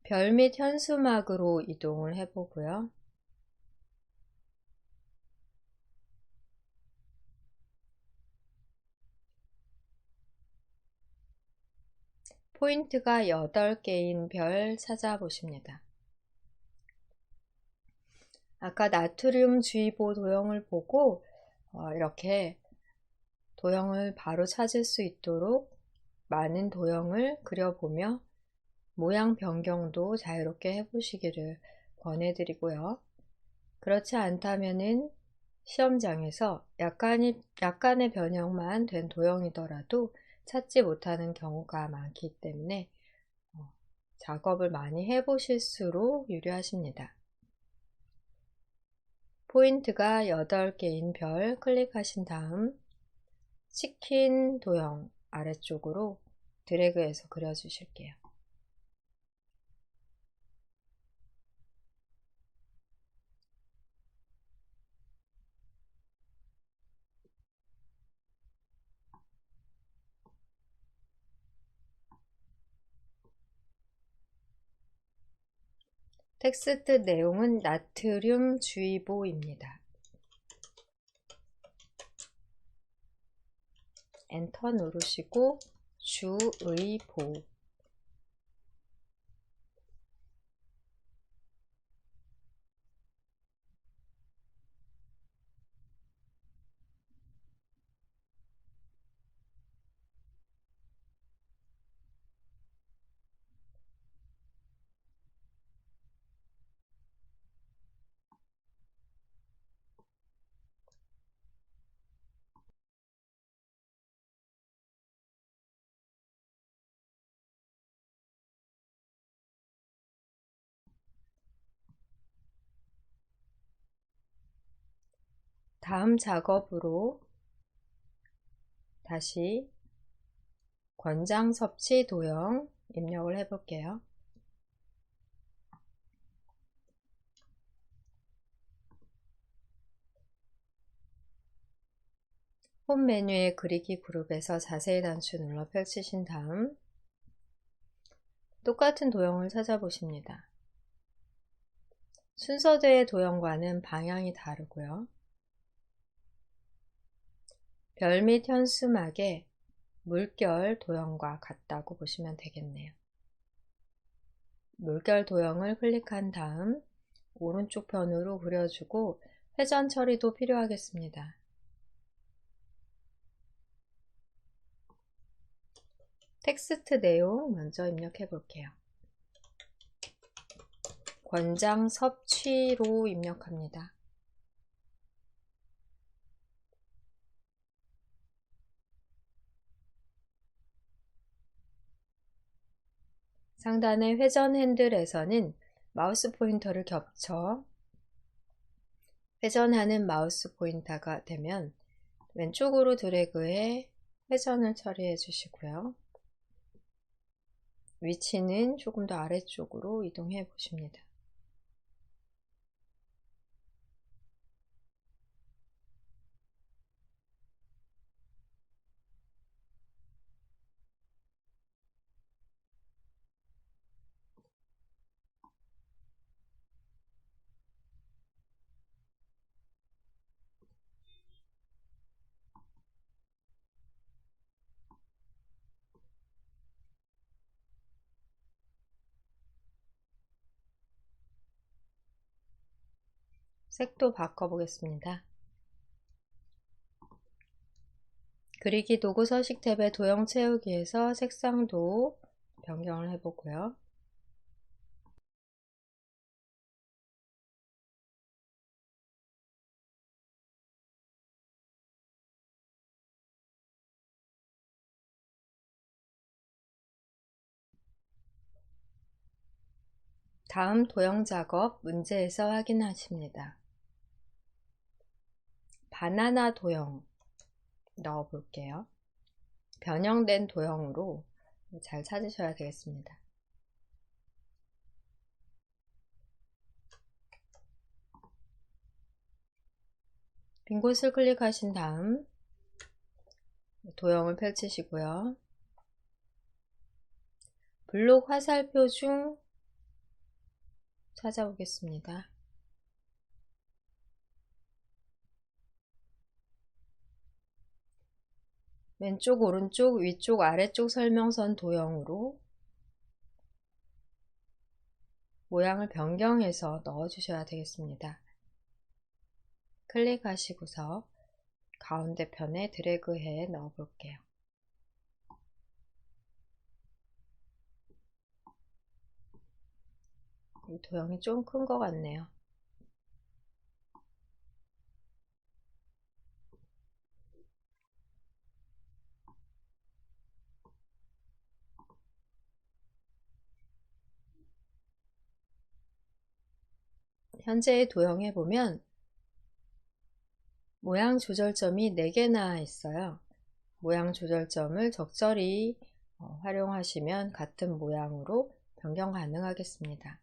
별 및 현수막으로 이동을 해보고요. 포인트가 8개인 별 찾아보십니다. 아까 나트륨 주의보 도형을 보고 이렇게 도형을 바로 찾을 수 있도록 많은 도형을 그려보며 모양 변경도 자유롭게 해보시기를 권해드리고요. 그렇지 않다면은 시험장에서 약간의 변형만 된 도형이더라도 찾지 못하는 경우가 많기 때문에 작업을 많이 해보실수록 유리하십니다. 포인트가 8개인 별 클릭하신 다음 치킨 도형 아래쪽으로 드래그해서 그려주실게요. 텍스트 내용은 나트륨 주의보입니다. 엔터 누르시고 주의보, 다음 작업으로 다시 권장 섭취 도형 입력을 해볼게요. 홈 메뉴의 그리기 그룹에서 자세히 단추 눌러 펼치신 다음 똑같은 도형을 찾아보십니다. 순서대의 도형과는 방향이 다르고요. 별 및 현수막의 물결 도형과 같다고 보시면 되겠네요. 물결 도형을 클릭한 다음 오른쪽 편으로 그려주고 회전 처리도 필요하겠습니다. 텍스트 내용 먼저 입력해 볼게요. 권장 섭취로 입력합니다. 상단의 회전 핸들에서는 마우스 포인터를 겹쳐 회전하는 마우스 포인터가 되면 왼쪽으로 드래그해 회전을 처리해 주시고요. 위치는 조금 더 아래쪽으로 이동해 보십니다. 색도 바꿔보겠습니다. 그리기 도구 서식 탭의 도형 채우기에서 색상도 변경을 해보고요. 다음 도형 작업 문제에서 확인하십니다. 바나나 도형 넣어 볼게요. 변형된 도형으로 잘 찾으셔야 되겠습니다. 빈 곳을 클릭하신 다음 도형을 펼치시고요. 블록 화살표 중 찾아보겠습니다. 왼쪽, 오른쪽, 위쪽, 아래쪽 설명선 도형으로 모양을 변경해서 넣어주셔야 되겠습니다. 클릭하시고서 가운데 편에 드래그해 넣어 볼게요. 이 도형이 좀 큰 것 같네요. 현재의 도형에 보면 모양 조절점이 4개나 있어요. 모양 조절점을 적절히 활용하시면 같은 모양으로 변경 가능하겠습니다.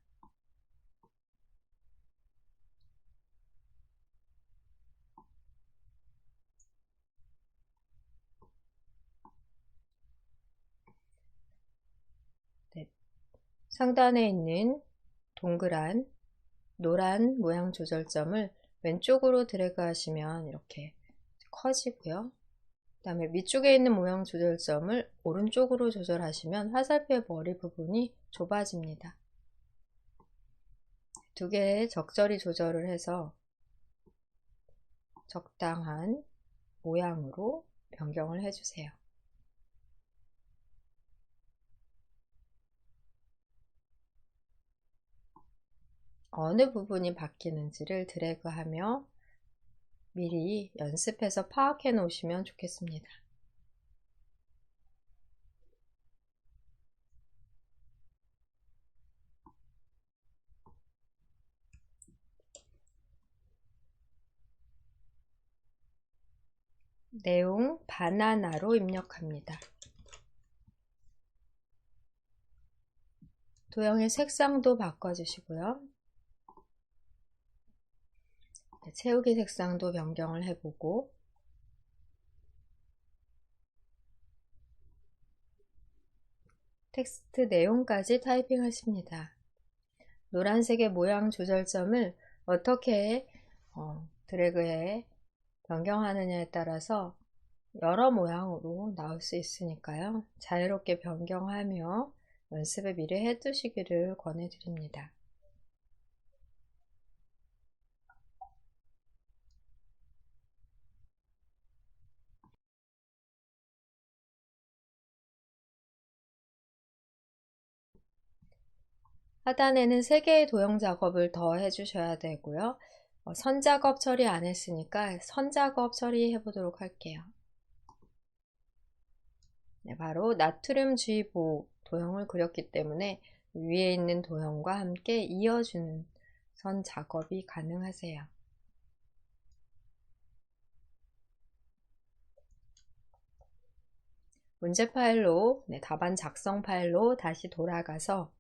네. 상단에 있는 동그란 노란 모양 조절점을 왼쪽으로 드래그 하시면 이렇게 커지고요. 그 다음에 위쪽에 있는 모양 조절점을 오른쪽으로 조절하시면 화살표의 머리 부분이 좁아집니다. 두 개 적절히 조절을 해서 적당한 모양으로 변경을 해주세요. 어느 부분이 바뀌는지를 드래그하며 미리 연습해서 파악해 놓으시면 좋겠습니다. 내용 바나나로 입력합니다. 도형의 색상도 바꿔주시고요. 채우기 색상도 변경을 해보고 텍스트 내용까지 타이핑 하십니다. 노란색의 모양 조절점을 어떻게 드래그해 변경하느냐에 따라서 여러 모양으로 나올 수 있으니까요. 자유롭게 변경하며 연습을 미리 해두시기를 권해드립니다. 하단에는 3개의 도형 작업을 더 해주셔야 되고요. 선 작업 처리 안 했으니까 선 작업 처리해 보도록 할게요. 네, 바로 나트륨 주의보 도형을 그렸기 때문에 위에 있는 도형과 함께 이어주는 선 작업이 가능하세요. 문제 파일로, 답안 작성 파일로 다시 돌아가서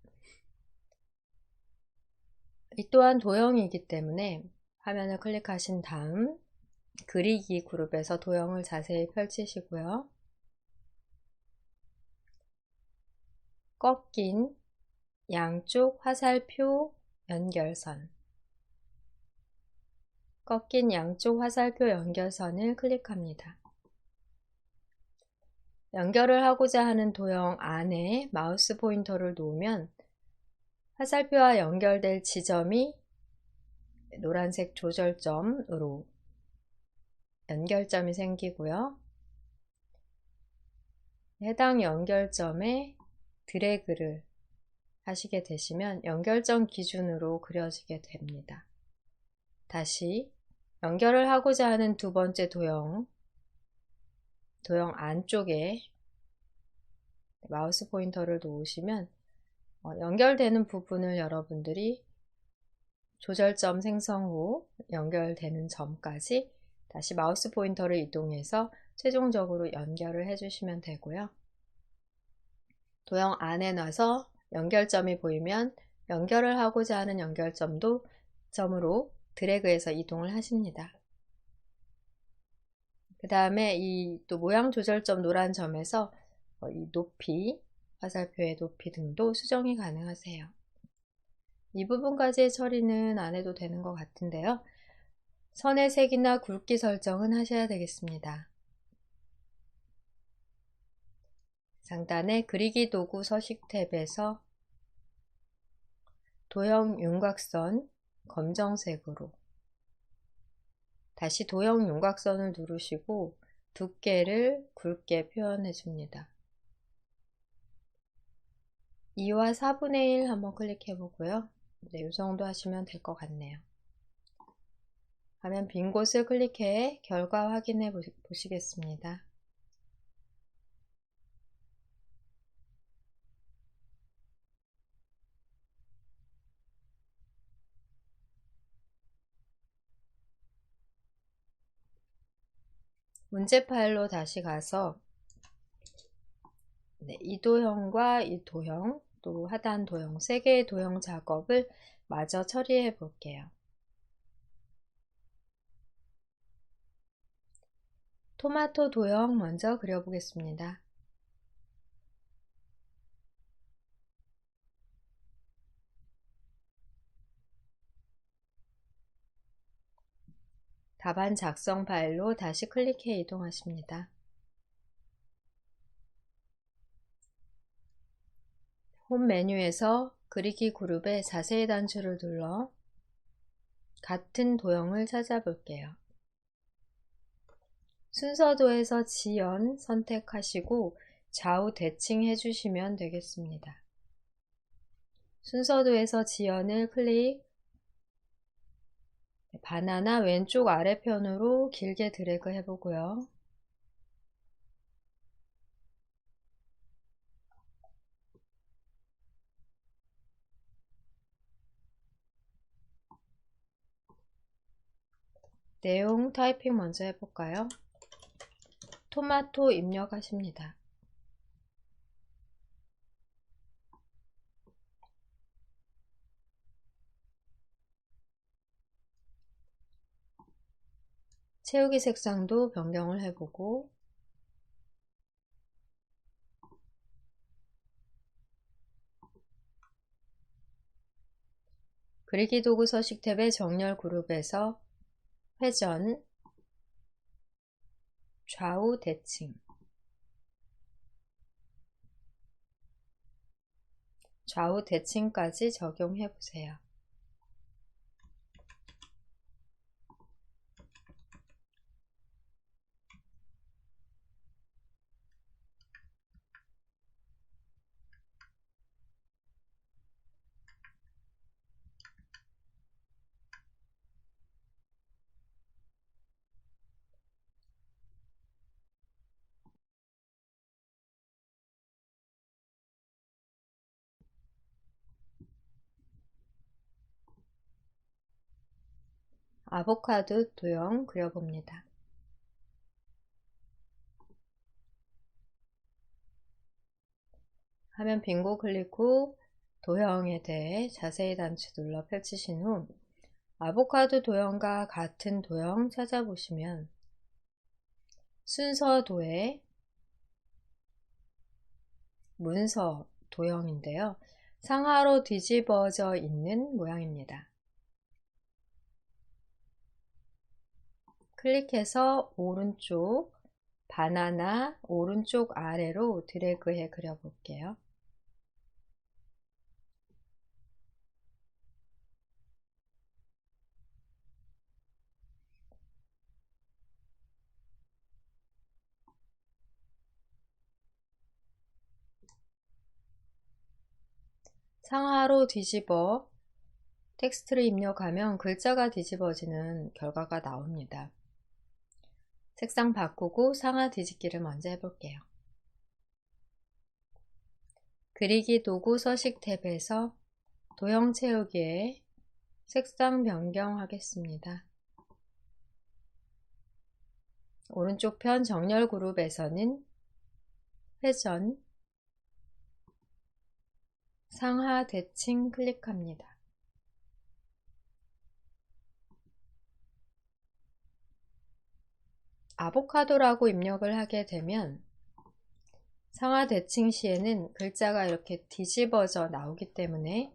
이 또한 도형이기 때문에 화면을 클릭하신 다음 그리기 그룹에서 도형을 자세히 펼치시고요. 꺾인 양쪽 화살표 연결선, 꺾인 양쪽 화살표 연결선을 클릭합니다. 연결을 하고자 하는 도형 안에 마우스 포인터를 놓으면 화살표와 연결될 지점이 노란색 조절점으로 연결점이 생기고요. 해당 연결점에 드래그를 하시게 되시면 연결점 기준으로 그려지게 됩니다. 다시 연결을 하고자 하는 두 번째 도형 안쪽에 마우스 포인터를 놓으시면 연결되는 부분을 여러분들이 조절점 생성 후 연결되는 점까지 다시 마우스 포인터를 이동해서 최종적으로 연결을 해주시면 되고요. 도형 안에 놔서 연결점이 보이면 연결을 하고자 하는 점으로 드래그해서 이동을 하십니다. 그 다음에 이 또 모양 조절점 노란 점에서 이 높이, 화살표의 높이 등도 수정이 가능하세요. 이 부분까지의 처리는 안 해도 되는 것 같은데요. 선의 색이나 굵기 설정은 하셔야 되겠습니다. 상단의 그리기 도구 서식 탭에서 도형 윤곽선 검정색으로 다시 도형 윤곽선을 누르시고 두께를 굵게 표현해 줍니다. 2와 4분의 1 한번 클릭해 보고요. 네, 이 정도 하시면 될 것 같네요. 화면 빈 곳을 클릭해 결과 확인해 보시겠습니다. 문제 파일로 다시 가서 이 도형과 이 도형, 또 하단 도형, 3개의 도형 작업을 마저 처리해 볼게요. 토마토 도형 먼저 그려보겠습니다. 답안 작성 파일로 다시 클릭해 이동하십니다. 홈 메뉴에서 그리기 그룹의 자세히 단추를 눌러 같은 도형을 찾아볼게요. 순서도에서 지연 선택하시고 좌우 대칭해 주시면 되겠습니다. 순서도에서 지연을 클릭, 바나나 왼쪽 아래편으로 길게 드래그 해보고요. 내용 타이핑 먼저 해볼까요? 토마토 입력하십니다. 채우기 색상도 변경을 해보고 그리기 도구 서식 탭의 정렬 그룹에서 회전, 좌우 대칭. 좌우 대칭까지 적용해 보세요. 아보카도 도형 그려봅니다. 화면 빈고 클릭 후 도형에 대해 자세히 단추 눌러 펼치신 후 아보카도 도형과 같은 도형 찾아보시면 순서도의 문서 도형인데요. 상하로 뒤집어져 있는 모양입니다. 클릭해서 오른쪽 바나나 오른쪽 아래로 드래그해 그려볼게요. 상하로 뒤집어 텍스트를 입력하면 글자가 뒤집어지는 결과가 나옵니다. 색상 바꾸고 상하 뒤집기를 먼저 해볼게요. 그리기 도구 서식 탭에서 도형 채우기에 색상 변경하겠습니다. 오른쪽 편 정렬 그룹에서는 회전, 상하 대칭 클릭합니다. 아보카도라고 입력을 하게 되면 상하 대칭 시에는 글자가 이렇게 뒤집어져 나오기 때문에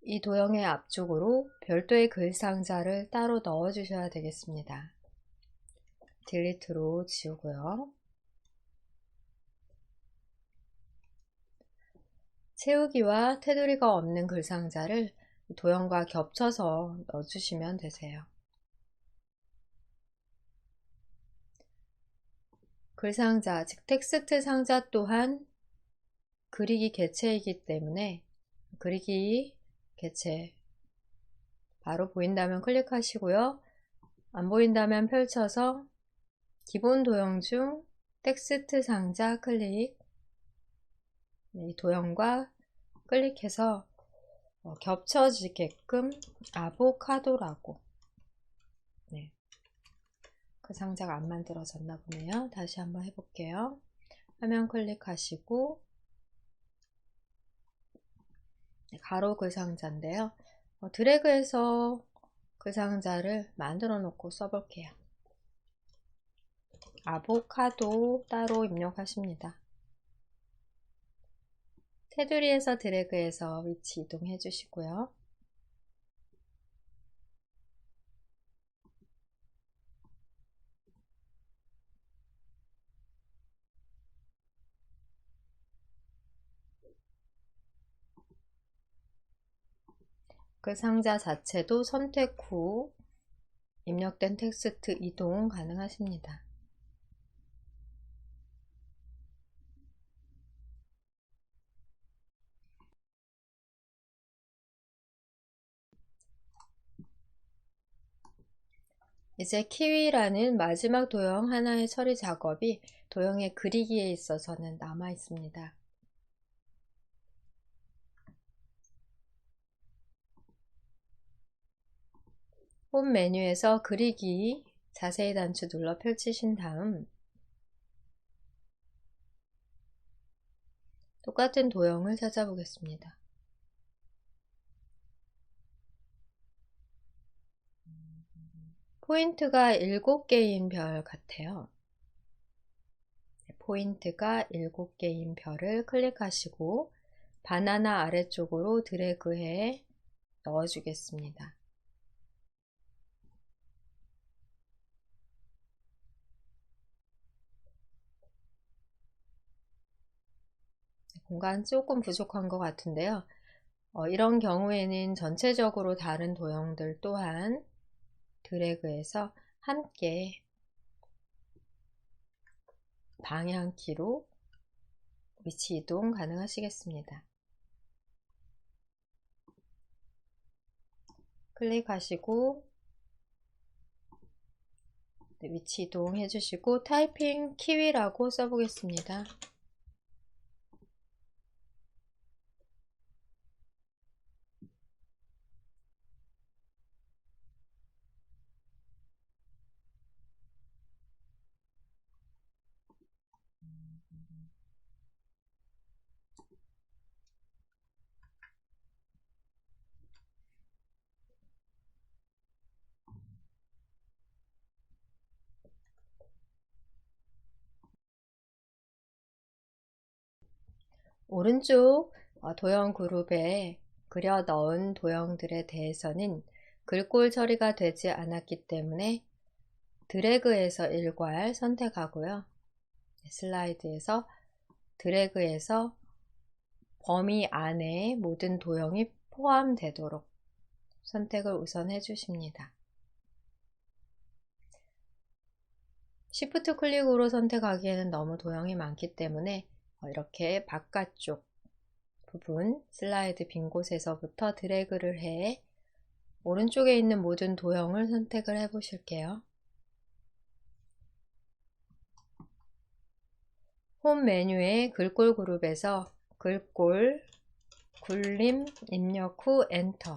이 도형의 앞쪽으로 별도의 글 상자를 따로 넣어 주셔야 되겠습니다. 딜리트로 지우고요. 채우기와 테두리가 없는 글 상자를 도형과 겹쳐서 넣어주시면 되세요. 글 상자, 즉 텍스트 상자 또한 그리기 객체이기 때문에 그리기 객체 바로 보인다면 클릭하시고요. 안 보인다면 펼쳐서 기본 도형 중 텍스트 상자 클릭, 이 도형과 클릭해서 겹쳐지게끔 아보카도라고, 그 상자가 안 만들어졌나 보네요. 다시 한번 해볼게요. 화면 클릭하시고 가로 글 상자인데요. 드래그해서 그 상자를 만들어 놓고 써볼게요. 아보카도 따로 입력하십니다. 테두리에서 드래그해서 위치 이동해 주시고요. 그 상자 자체도 선택 후 입력된 텍스트 이동 가능하십니다. 이제 키위라는 마지막 도형 하나의 처리 작업이 도형의 그리기에 있어서는 남아 있습니다. 홈 메뉴에서 그리기 자세히 단추 눌러 펼치신 다음 똑같은 도형을 찾아보겠습니다. 포인트가 7개인 별 같아요. 포인트가 7개인 별을 클릭하시고 바나나 아래쪽으로 드래그해 넣어주겠습니다. 공간 조금 부족한 것 같은데요. 이런 경우에는 전체적으로 다른 도형들 또한 드래그해서 함께 방향키로 위치 이동 가능하시겠습니다. 클릭하시고 위치 이동 해주시고 타이핑 키위라고 써보겠습니다. 오른쪽 도형 그룹에 그려 넣은 도형들에 대해서는 글꼴 처리가 되지 않았기 때문에 드래그해서 일괄 선택하고요. 슬라이드에서 드래그해서 범위 안에 모든 도형이 포함되도록 선택을 우선 해주십니다. Shift 클릭으로 선택하기에는 너무 도형이 많기 때문에 이렇게 바깥쪽 부분 슬라이드 빈 곳에서부터 드래그를 해 오른쪽에 있는 모든 도형을 선택을 해 보실게요. 홈 메뉴의 글꼴 그룹에서 글꼴 굴림 입력 후 엔터.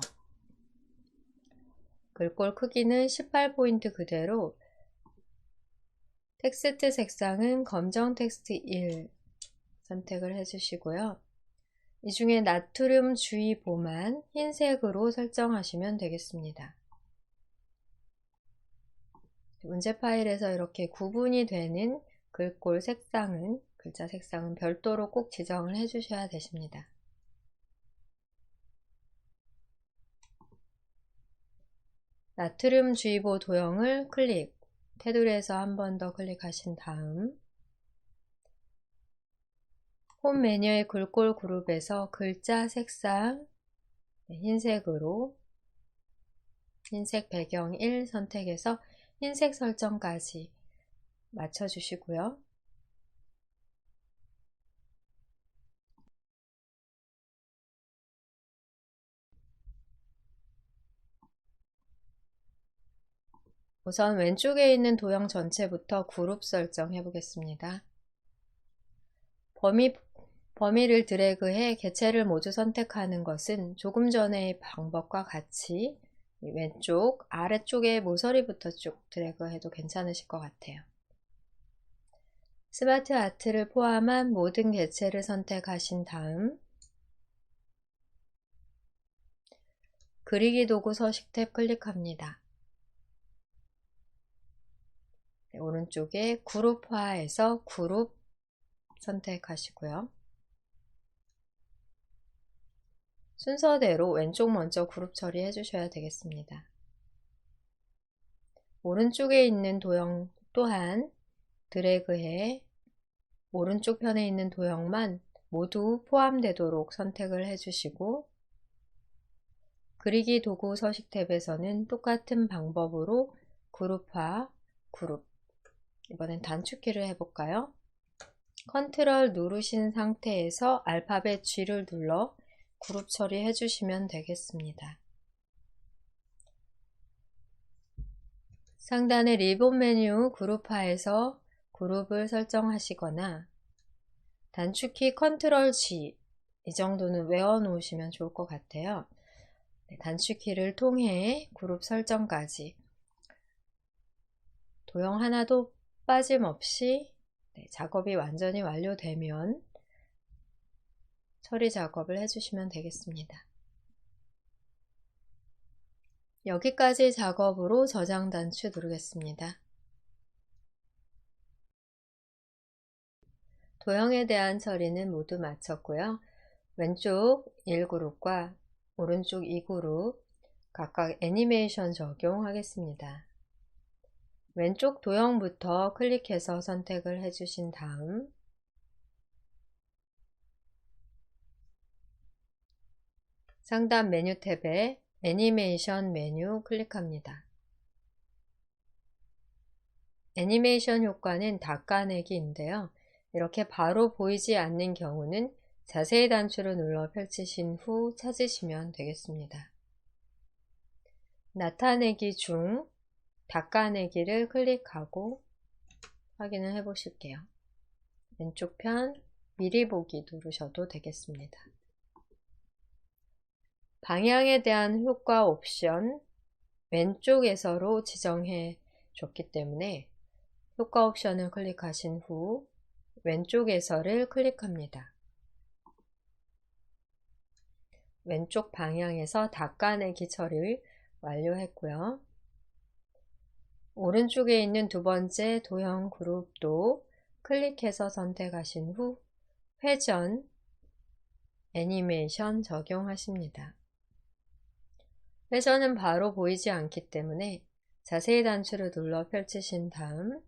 글꼴 크기는 18포인트 그대로, 텍스트 색상은 검정 텍스트 1 선택을 해주시고요. 이 중에 나트륨 주의보만 흰색으로 설정하시면 되겠습니다. 문제 파일에서 이렇게 구분이 되는 글꼴 색상은, 글자 색상은 별도로 꼭 지정을 해주셔야 되십니다. 나트륨 주의보 도형을 클릭, 테두리에서 한 번 더 클릭하신 다음 홈 메뉴의 글꼴 그룹에서 글자 색상 흰색으로 흰색 배경 1 선택해서 흰색 설정까지 맞춰주시고요. 우선 왼쪽에 있는 도형 전체부터 그룹 설정해 보겠습니다. 범위를 드래그해 개체를 모두 선택하는 것은 조금 전의 방법과 같이 왼쪽 아래쪽에 모서리부터 쭉 드래그해도 괜찮으실 것 같아요. 스마트 아트를 포함한 모든 개체를 선택하신 다음 그리기 도구 서식 탭 클릭합니다. 오른쪽에 그룹화에서 그룹 선택하시고요. 순서대로 왼쪽 먼저 그룹 처리해 주셔야 되겠습니다. 오른쪽에 있는 도형 또한 드래그해 오른쪽 편에 있는 도형만 모두 포함되도록 선택을 해주시고 그리기 도구 서식 탭에서는 똑같은 방법으로 그룹화, 그룹, 이번엔 단축키를 해볼까요? 컨트롤 누르신 상태에서 알파벳 G를 눌러 그룹 처리해 주시면 되겠습니다. 상단의 리본 메뉴 그룹화에서 그룹을 설정하시거나 단축키 컨트롤 G, 이 정도는 외워 놓으시면 좋을 것 같아요. 단축키를 통해 그룹 설정까지 도형 하나도 빠짐없이 작업이 완전히 완료되면 처리 작업을 해주시면 되겠습니다. 여기까지 작업으로 저장 단추 누르겠습니다. 도형에 대한 처리는 모두 마쳤고요. 왼쪽 1그룹과 오른쪽 2그룹 각각 애니메이션 적용하겠습니다. 왼쪽 도형부터 클릭해서 선택을 해주신 다음 상단 메뉴 탭에 애니메이션 메뉴 클릭합니다. 애니메이션 효과는 닦아내기인데요. 이렇게 바로 보이지 않는 경우는 자세히 단추를 눌러 펼치신 후 찾으시면 되겠습니다. 나타내기 중 닦아내기를 클릭하고 확인을 해 보실게요. 왼쪽 편 미리 보기 누르셔도 되겠습니다. 방향에 대한 효과 옵션 왼쪽에서로 지정해 줬기 때문에 효과 옵션을 클릭하신 후 왼쪽에서를 클릭합니다. 왼쪽 방향에서 닦아내기 처리를 완료했고요. 오른쪽에 있는 두 번째 도형 그룹도 클릭해서 선택하신 후 회전 애니메이션 적용하십니다. 회전은 바로 보이지 않기 때문에 자세히 단추를 눌러 펼치신 다음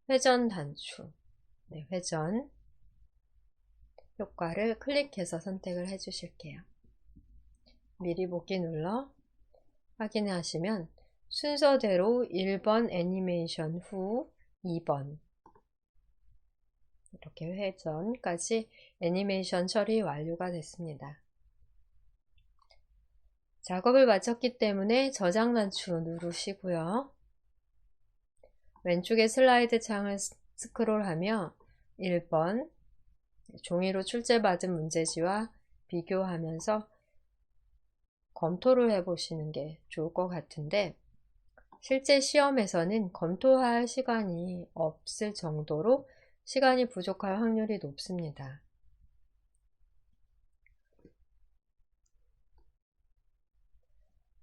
회전 단추, 회전 효과를 클릭해서 선택을 해 주실게요. 미리 보기 눌러 확인하시면 순서대로 1번 애니메이션 후 2번 이렇게 회전까지 애니메이션 처리 완료가 됐습니다. 작업을 마쳤기 때문에 저장 단추 누르시고요. 왼쪽에 슬라이드 창을 스크롤하며 1번 종이로 출제받은 문제지와 비교하면서 검토를 해보시는 게 좋을 것 같은데 실제 시험에서는 검토할 시간이 없을 정도로 시간이 부족할 확률이 높습니다.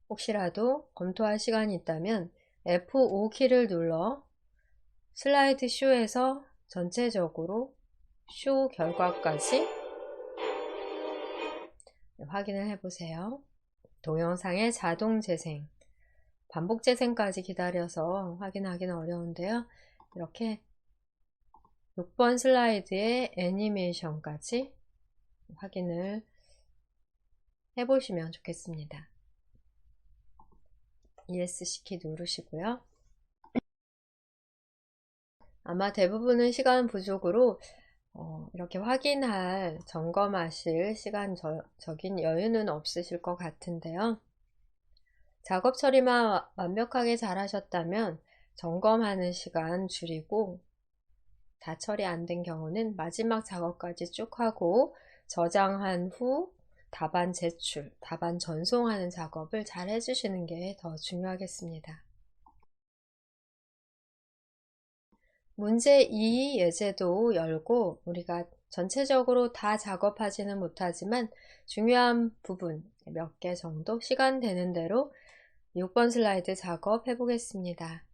혹시라도 검토할 시간이 있다면 F5키를 눌러 슬라이드 쇼에서 전체적으로 쇼 결과까지 확인을 해보세요. 동영상의 자동 재생, 반복 재생까지 기다려서 확인하기는 어려운데요. 이렇게 6번 슬라이드의 애니메이션까지 확인을 해보시면 좋겠습니다. ESC 키 누르시고요. 아마 대부분은 시간 부족으로 이렇게 확인할, 점검하실 시간적인 여유는 없으실 것 같은데요. 작업 처리만 완벽하게 잘 하셨다면 점검하는 시간 줄이고 다 처리 안 된 경우는 마지막 작업까지 쭉 하고 저장한 후 답안 제출, 답안 전송하는 작업을 잘 해주시는 게 더 중요하겠습니다. 문제 2 예제도 열고 우리가 전체적으로 다 작업하지는 못하지만 중요한 부분 몇 개 정도 시간 되는 대로 6번 슬라이드 작업해 보겠습니다.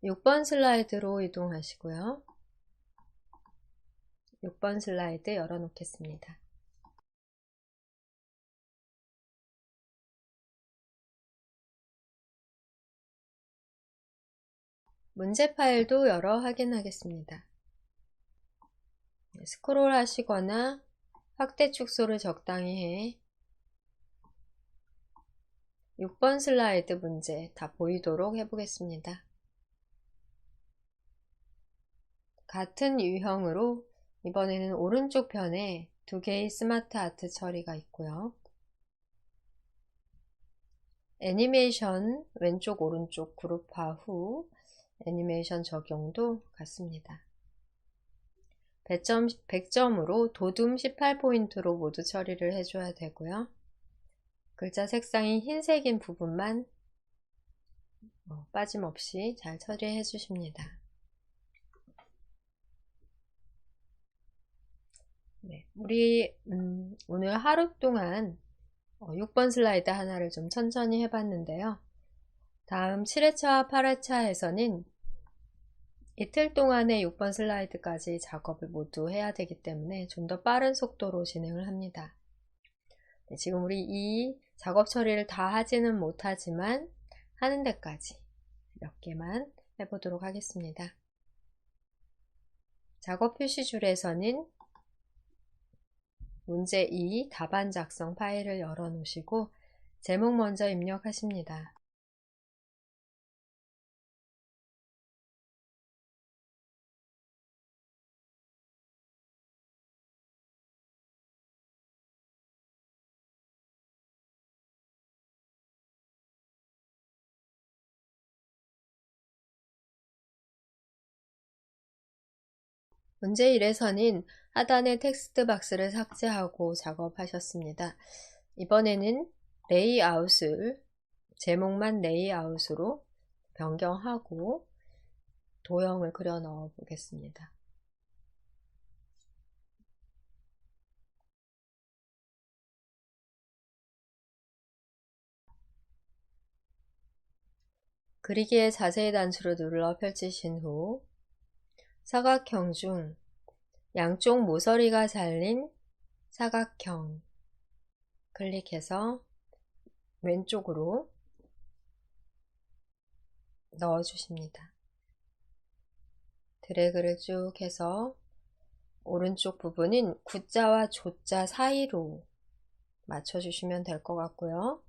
6번 슬라이드로 이동하시고요. 6번 슬라이드 열어 놓겠습니다. 문제 파일도 열어 확인하겠습니다. 스크롤 하시거나 확대 축소를 적당히 해 6번 슬라이드 문제 다 보이도록 해보겠습니다. 같은 유형으로 이번에는 오른쪽 편에 두 개의 스마트 아트 처리가 있고요. 애니메이션 왼쪽 오른쪽 그룹화 후 애니메이션 적용도 같습니다. 100점으로 도둠 18포인트로 모두 처리를 해줘야 되고요. 글자 색상이 흰색인 부분만 빠짐없이 잘 처리해 주십니다. 네, 우리 오늘 하루 동안 6번 슬라이드 하나를 좀 천천히 해봤는데요. 다음 7회차와 8회차에서는 이틀 동안의 6번 슬라이드까지 작업을 모두 해야 되기 때문에 좀 더 빠른 속도로 진행을 합니다. 네, 지금 우리 이 작업 처리를 다 하지는 못하지만 하는 데까지 몇 개만 해보도록 하겠습니다. 작업 표시줄에서는 문제 2 답안 작성 파일을 열어 놓으시고 제목 먼저 입력하십니다. 문제 1에서는 하단의 텍스트 박스를 삭제하고 작업하셨습니다. 이번에는 레이아웃을 제목만 레이아웃으로 변경하고 도형을 그려 넣어 보겠습니다. 그리기의 자세히 단추를 눌러 펼치신 후 사각형 중 양쪽 모서리가 잘린 사각형 클릭해서 왼쪽으로 넣어 주십니다. 드래그를 쭉 해서 오른쪽 부분은 구자와 조자 사이로 맞춰주시면 될 것 같고요.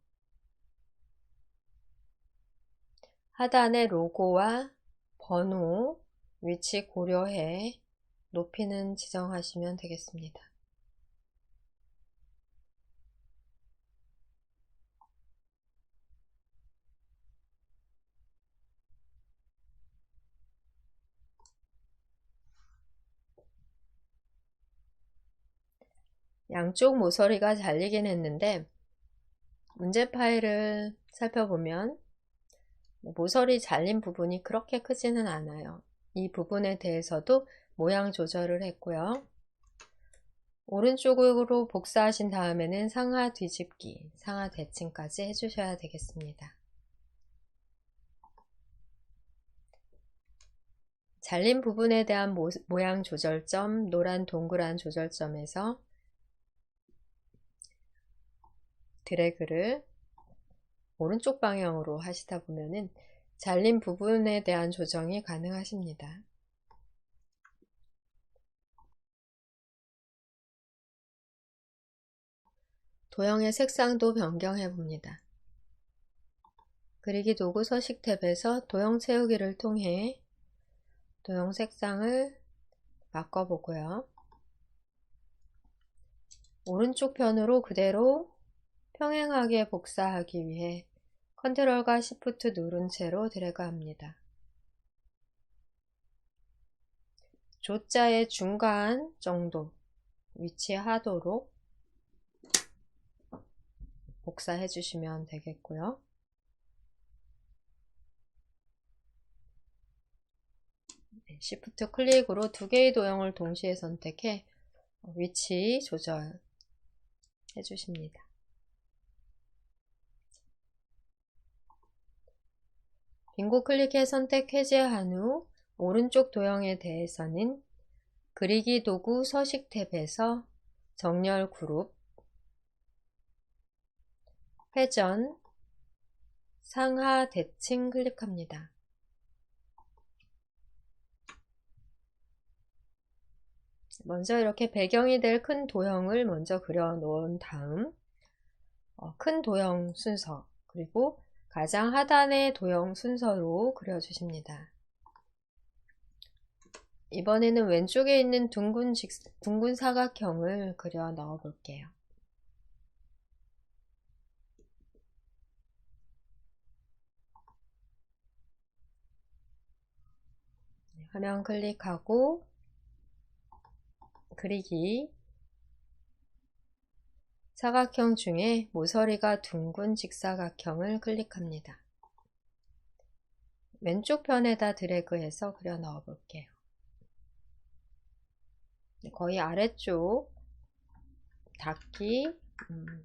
하단에 로고와 번호, 위치 고려해 높이는 지정하시면 되겠습니다. 양쪽 모서리가 잘리긴 했는데 문제 파일을 살펴보면 모서리 잘린 부분이 그렇게 크지는 않아요. 이 부분에 대해서도 모양 조절을 했고요. 오른쪽으로 복사하신 다음에는 상하 뒤집기, 상하 대칭까지 해주셔야 되겠습니다. 잘린 부분에 대한 모양 조절점, 노란 동그란 조절점에서 드래그를 오른쪽 방향으로 하시다 보면은 잘린 부분에 대한 조정이 가능하십니다. 도형의 색상도 변경해 봅니다. 그리기 도구 서식 탭에서 도형 채우기를 통해 도형 색상을 바꿔보고요. 오른쪽 편으로 그대로 평행하게 복사하기 위해 컨트롤과 Shift 누른 채로 드래그합니다. 조자의 중간 정도 위치하도록 복사해 주시면 되겠고요. Shift 클릭으로 두 개의 도형을 동시에 선택해 위치 조절 해주십니다. 빙고 클릭해 선택 해제한 후 오른쪽 도형에 대해서는 그리기 도구 서식 탭에서 정렬 그룹, 회전, 상하 대칭 클릭합니다. 먼저 이렇게 배경이 될 큰 도형을 먼저 그려 놓은 다음 큰 도형 순서 그리고 가장 하단의 도형 순서로 그려주십니다. 이번에는 왼쪽에 있는 둥근 사각형을 그려 넣어 볼게요. 화면 클릭하고 그리기 사각형 중에 모서리가 둥근 직사각형을 클릭합니다. 왼쪽 편에다 드래그해서 그려 넣어 볼게요. 거의 아래쪽 닿기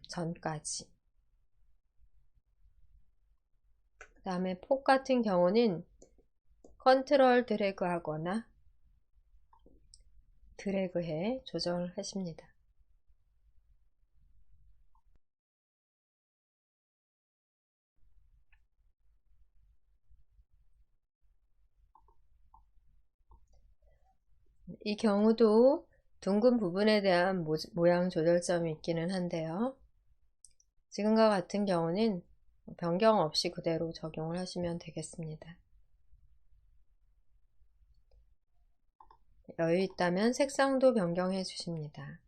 전까지. 그 다음에 폭 같은 경우는 컨트롤 드래그 하거나 드래그해 조절하십니다. 이 경우도 둥근 부분에 대한 모양 조절점이 있기는 한데요. 지금과 같은 경우는 변경 없이 그대로 적용을 하시면 되겠습니다. 여유 있다면 색상도 변경해 주십니다.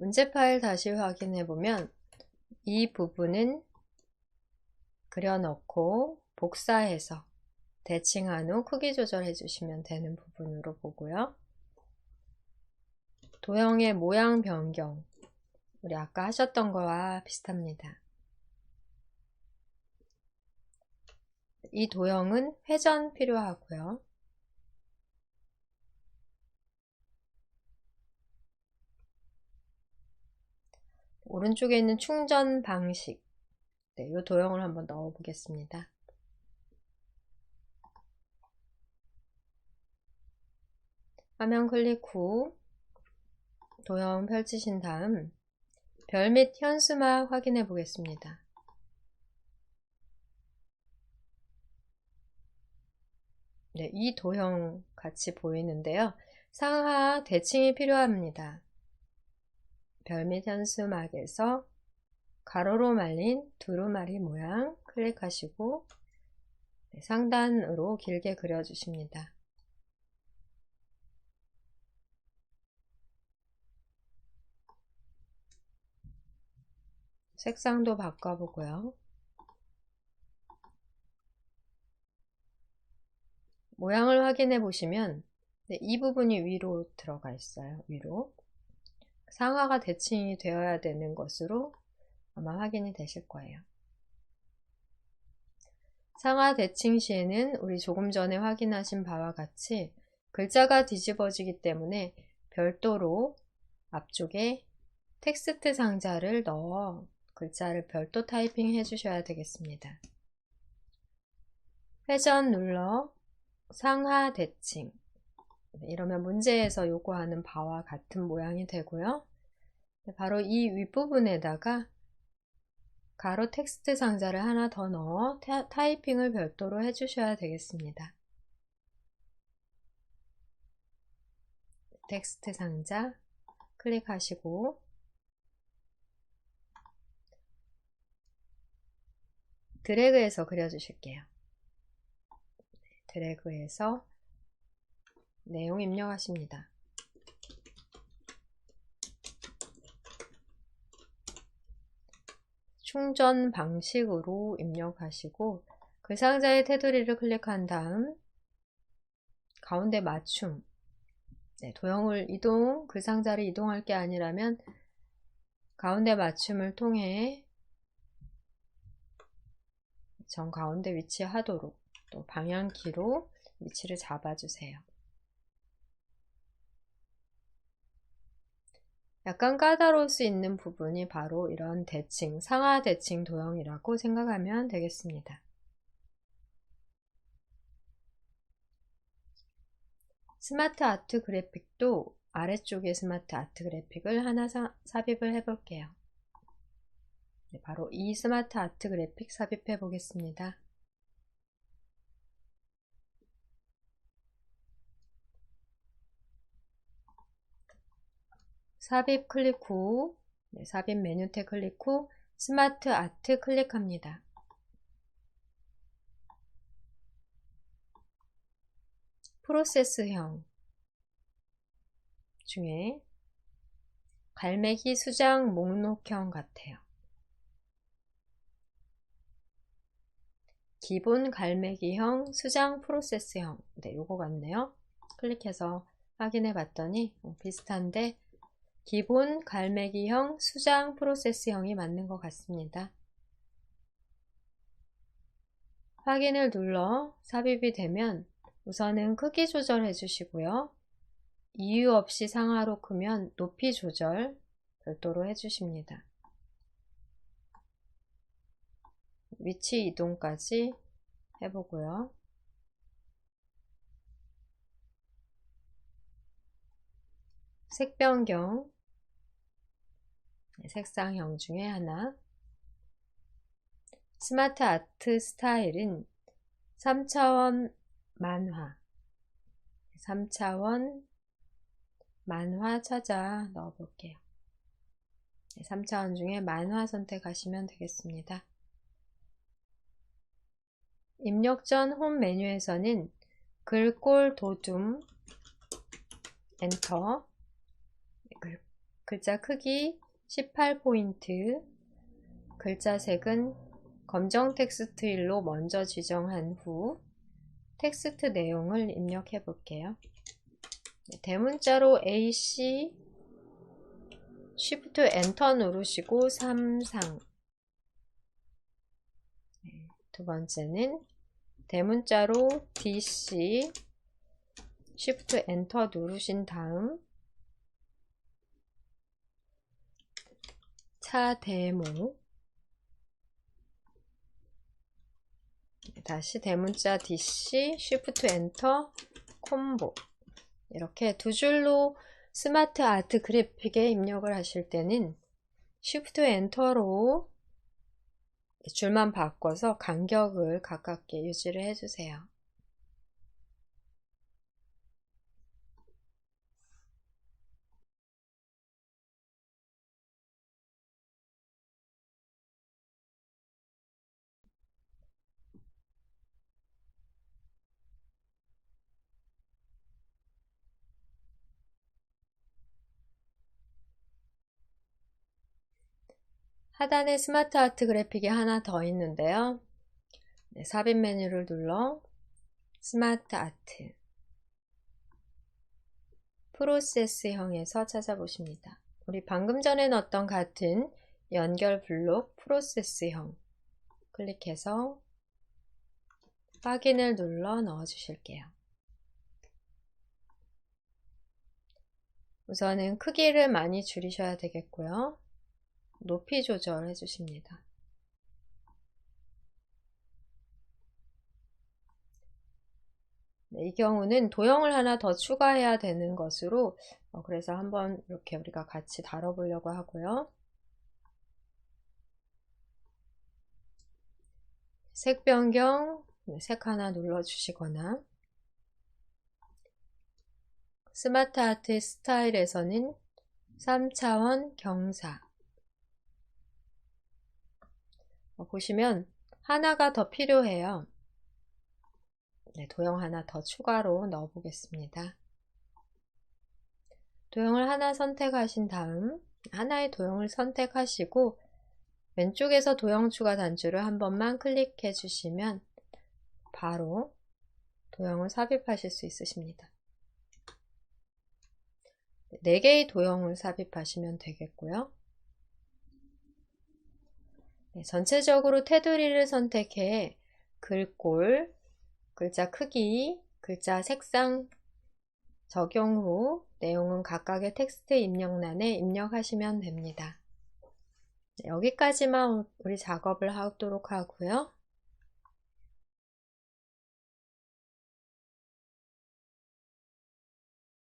문제 파일 다시 확인해 보면 이 부분은 그려넣고 복사해서 대칭한 후 크기 조절해 주시면 되는 부분으로 보고요. 도형의 모양 변경, 우리 아까 하셨던 거와 비슷합니다. 이 도형은 회전 필요하고요. 오른쪽에 있는 충전 방식, 이 도형을 한번 넣어 보겠습니다. 화면 클릭 후 도형 펼치신 다음 별 및 현수막 확인해 보겠습니다. 네, 이 도형 같이 보이는데요. 상하 대칭이 필요합니다. 별 및 현수막에서 가로로 말린 두루마리 모양 클릭하시고 상단으로 길게 그려주십니다. 색상도 바꿔보고요. 모양을 확인해 보시면 이 부분이 위로 들어가 있어요. 위로. 상하가 대칭이 되어야 되는 것으로 아마 확인이 되실 거예요. 상하 대칭 시에는 우리 조금 전에 확인하신 바와 같이 글자가 뒤집어지기 때문에 별도로 앞쪽에 텍스트 상자를 넣어 글자를 별도 타이핑 해주셔야 되겠습니다. 회전 눌러 상하 대칭, 이러면 문제에서 요구하는 바와 같은 모양이 되고요. 바로 이 윗부분에다가 가로 텍스트 상자를 하나 더 넣어 타이핑을 별도로 해주셔야 되겠습니다. 텍스트 상자 클릭하시고 드래그해서 그려주실게요. 드래그해서 내용 입력하십니다. 충전 방식으로 입력하시고 그 상자의 테두리를 클릭한 다음 가운데 맞춤, 도형을 그 상자를 이동할 게 아니라면 가운데 맞춤을 통해 정 가운데 위치하도록 또 방향키로 위치를 잡아주세요. 약간 까다로울 수 있는 부분이 바로 이런 대칭, 상하 대칭 도형이라고 생각하면 되겠습니다. 스마트 아트 그래픽도 아래쪽에 스마트 아트 그래픽을 하나 삽입을 해 볼게요. 바로 이 스마트 아트 그래픽 삽입해 보겠습니다. 삽입 클릭 후 삽입 메뉴 탭 클릭 후 스마트 아트 클릭합니다. 프로세스형 중에 갈매기 수장 목록형 같아요. 기본 갈매기형 수장 프로세스형, 요거 같네요. 클릭해서 확인해 봤더니 비슷한데 기본 갈매기형 수장 프로세스형이 맞는 것 같습니다. 확인을 눌러 삽입이 되면 우선은 크기 조절해 주시고요. 이유 없이 상하로 크면 높이 조절 별도로 해주십니다. 위치 이동까지 해보고요. 색 변경, 색상형 중에 하나. 스마트 아트 스타일은 3차원 만화. 3차원 만화 찾아 넣어 볼게요. 3차원 중에 만화 선택하시면 되겠습니다. 입력 전 홈 메뉴에서는 글꼴 도둠 엔터, 글자 크기 18포인트, 글자 색은 검정 텍스트일로 먼저 지정한 후 텍스트 내용을 입력해 볼게요. 대문자로 AC Shift 엔터 누르시고 3상. 두 번째는 대문자로 DC Shift 엔터 누르신 다음 차대모, 다시 대문자 DC Shift 엔터 콤보. 이렇게 두 줄로 스마트 아트 그래픽에 입력을 하실 때는 Shift 엔터로 줄만 바꿔서 간격을 가깝게 유지를 해주세요. 하단에 스마트 아트 그래픽이 하나 더 있는데요. 삽입 메뉴를 눌러 스마트 아트 프로세스형에서 찾아보십니다. 우리 방금 전에 넣었던 같은 연결 블록 프로세스형 클릭해서 확인을 눌러 넣어 주실게요. 우선은 크기를 많이 줄이셔야 되겠고요. 높이 조절해 주십니다. 이 경우는 도형을 하나 더 추가해야 되는 것으로 그래서 한번 이렇게 우리가 같이 다뤄보려고 하고요. 색 변경, 색 하나 눌러주시거나 스마트 아트 스타일에서는 3차원 경사 보시면 하나가 더 필요해요. 도형 하나 더 추가로 넣어 보겠습니다. 도형을 하나 선택하신 다음 하나의 도형을 선택하시고 왼쪽에서 도형 추가 단추를 한 번만 클릭해 주시면 바로 도형을 삽입하실 수 있으십니다. 4개의 도형을 삽입하시면 되겠고요. 전체적으로 테두리를 선택해 글꼴, 글자 크기, 글자 색상 적용 후 내용은 각각의 텍스트 입력란에 입력하시면 됩니다. 여기까지만 우리 작업을 하도록 하고요.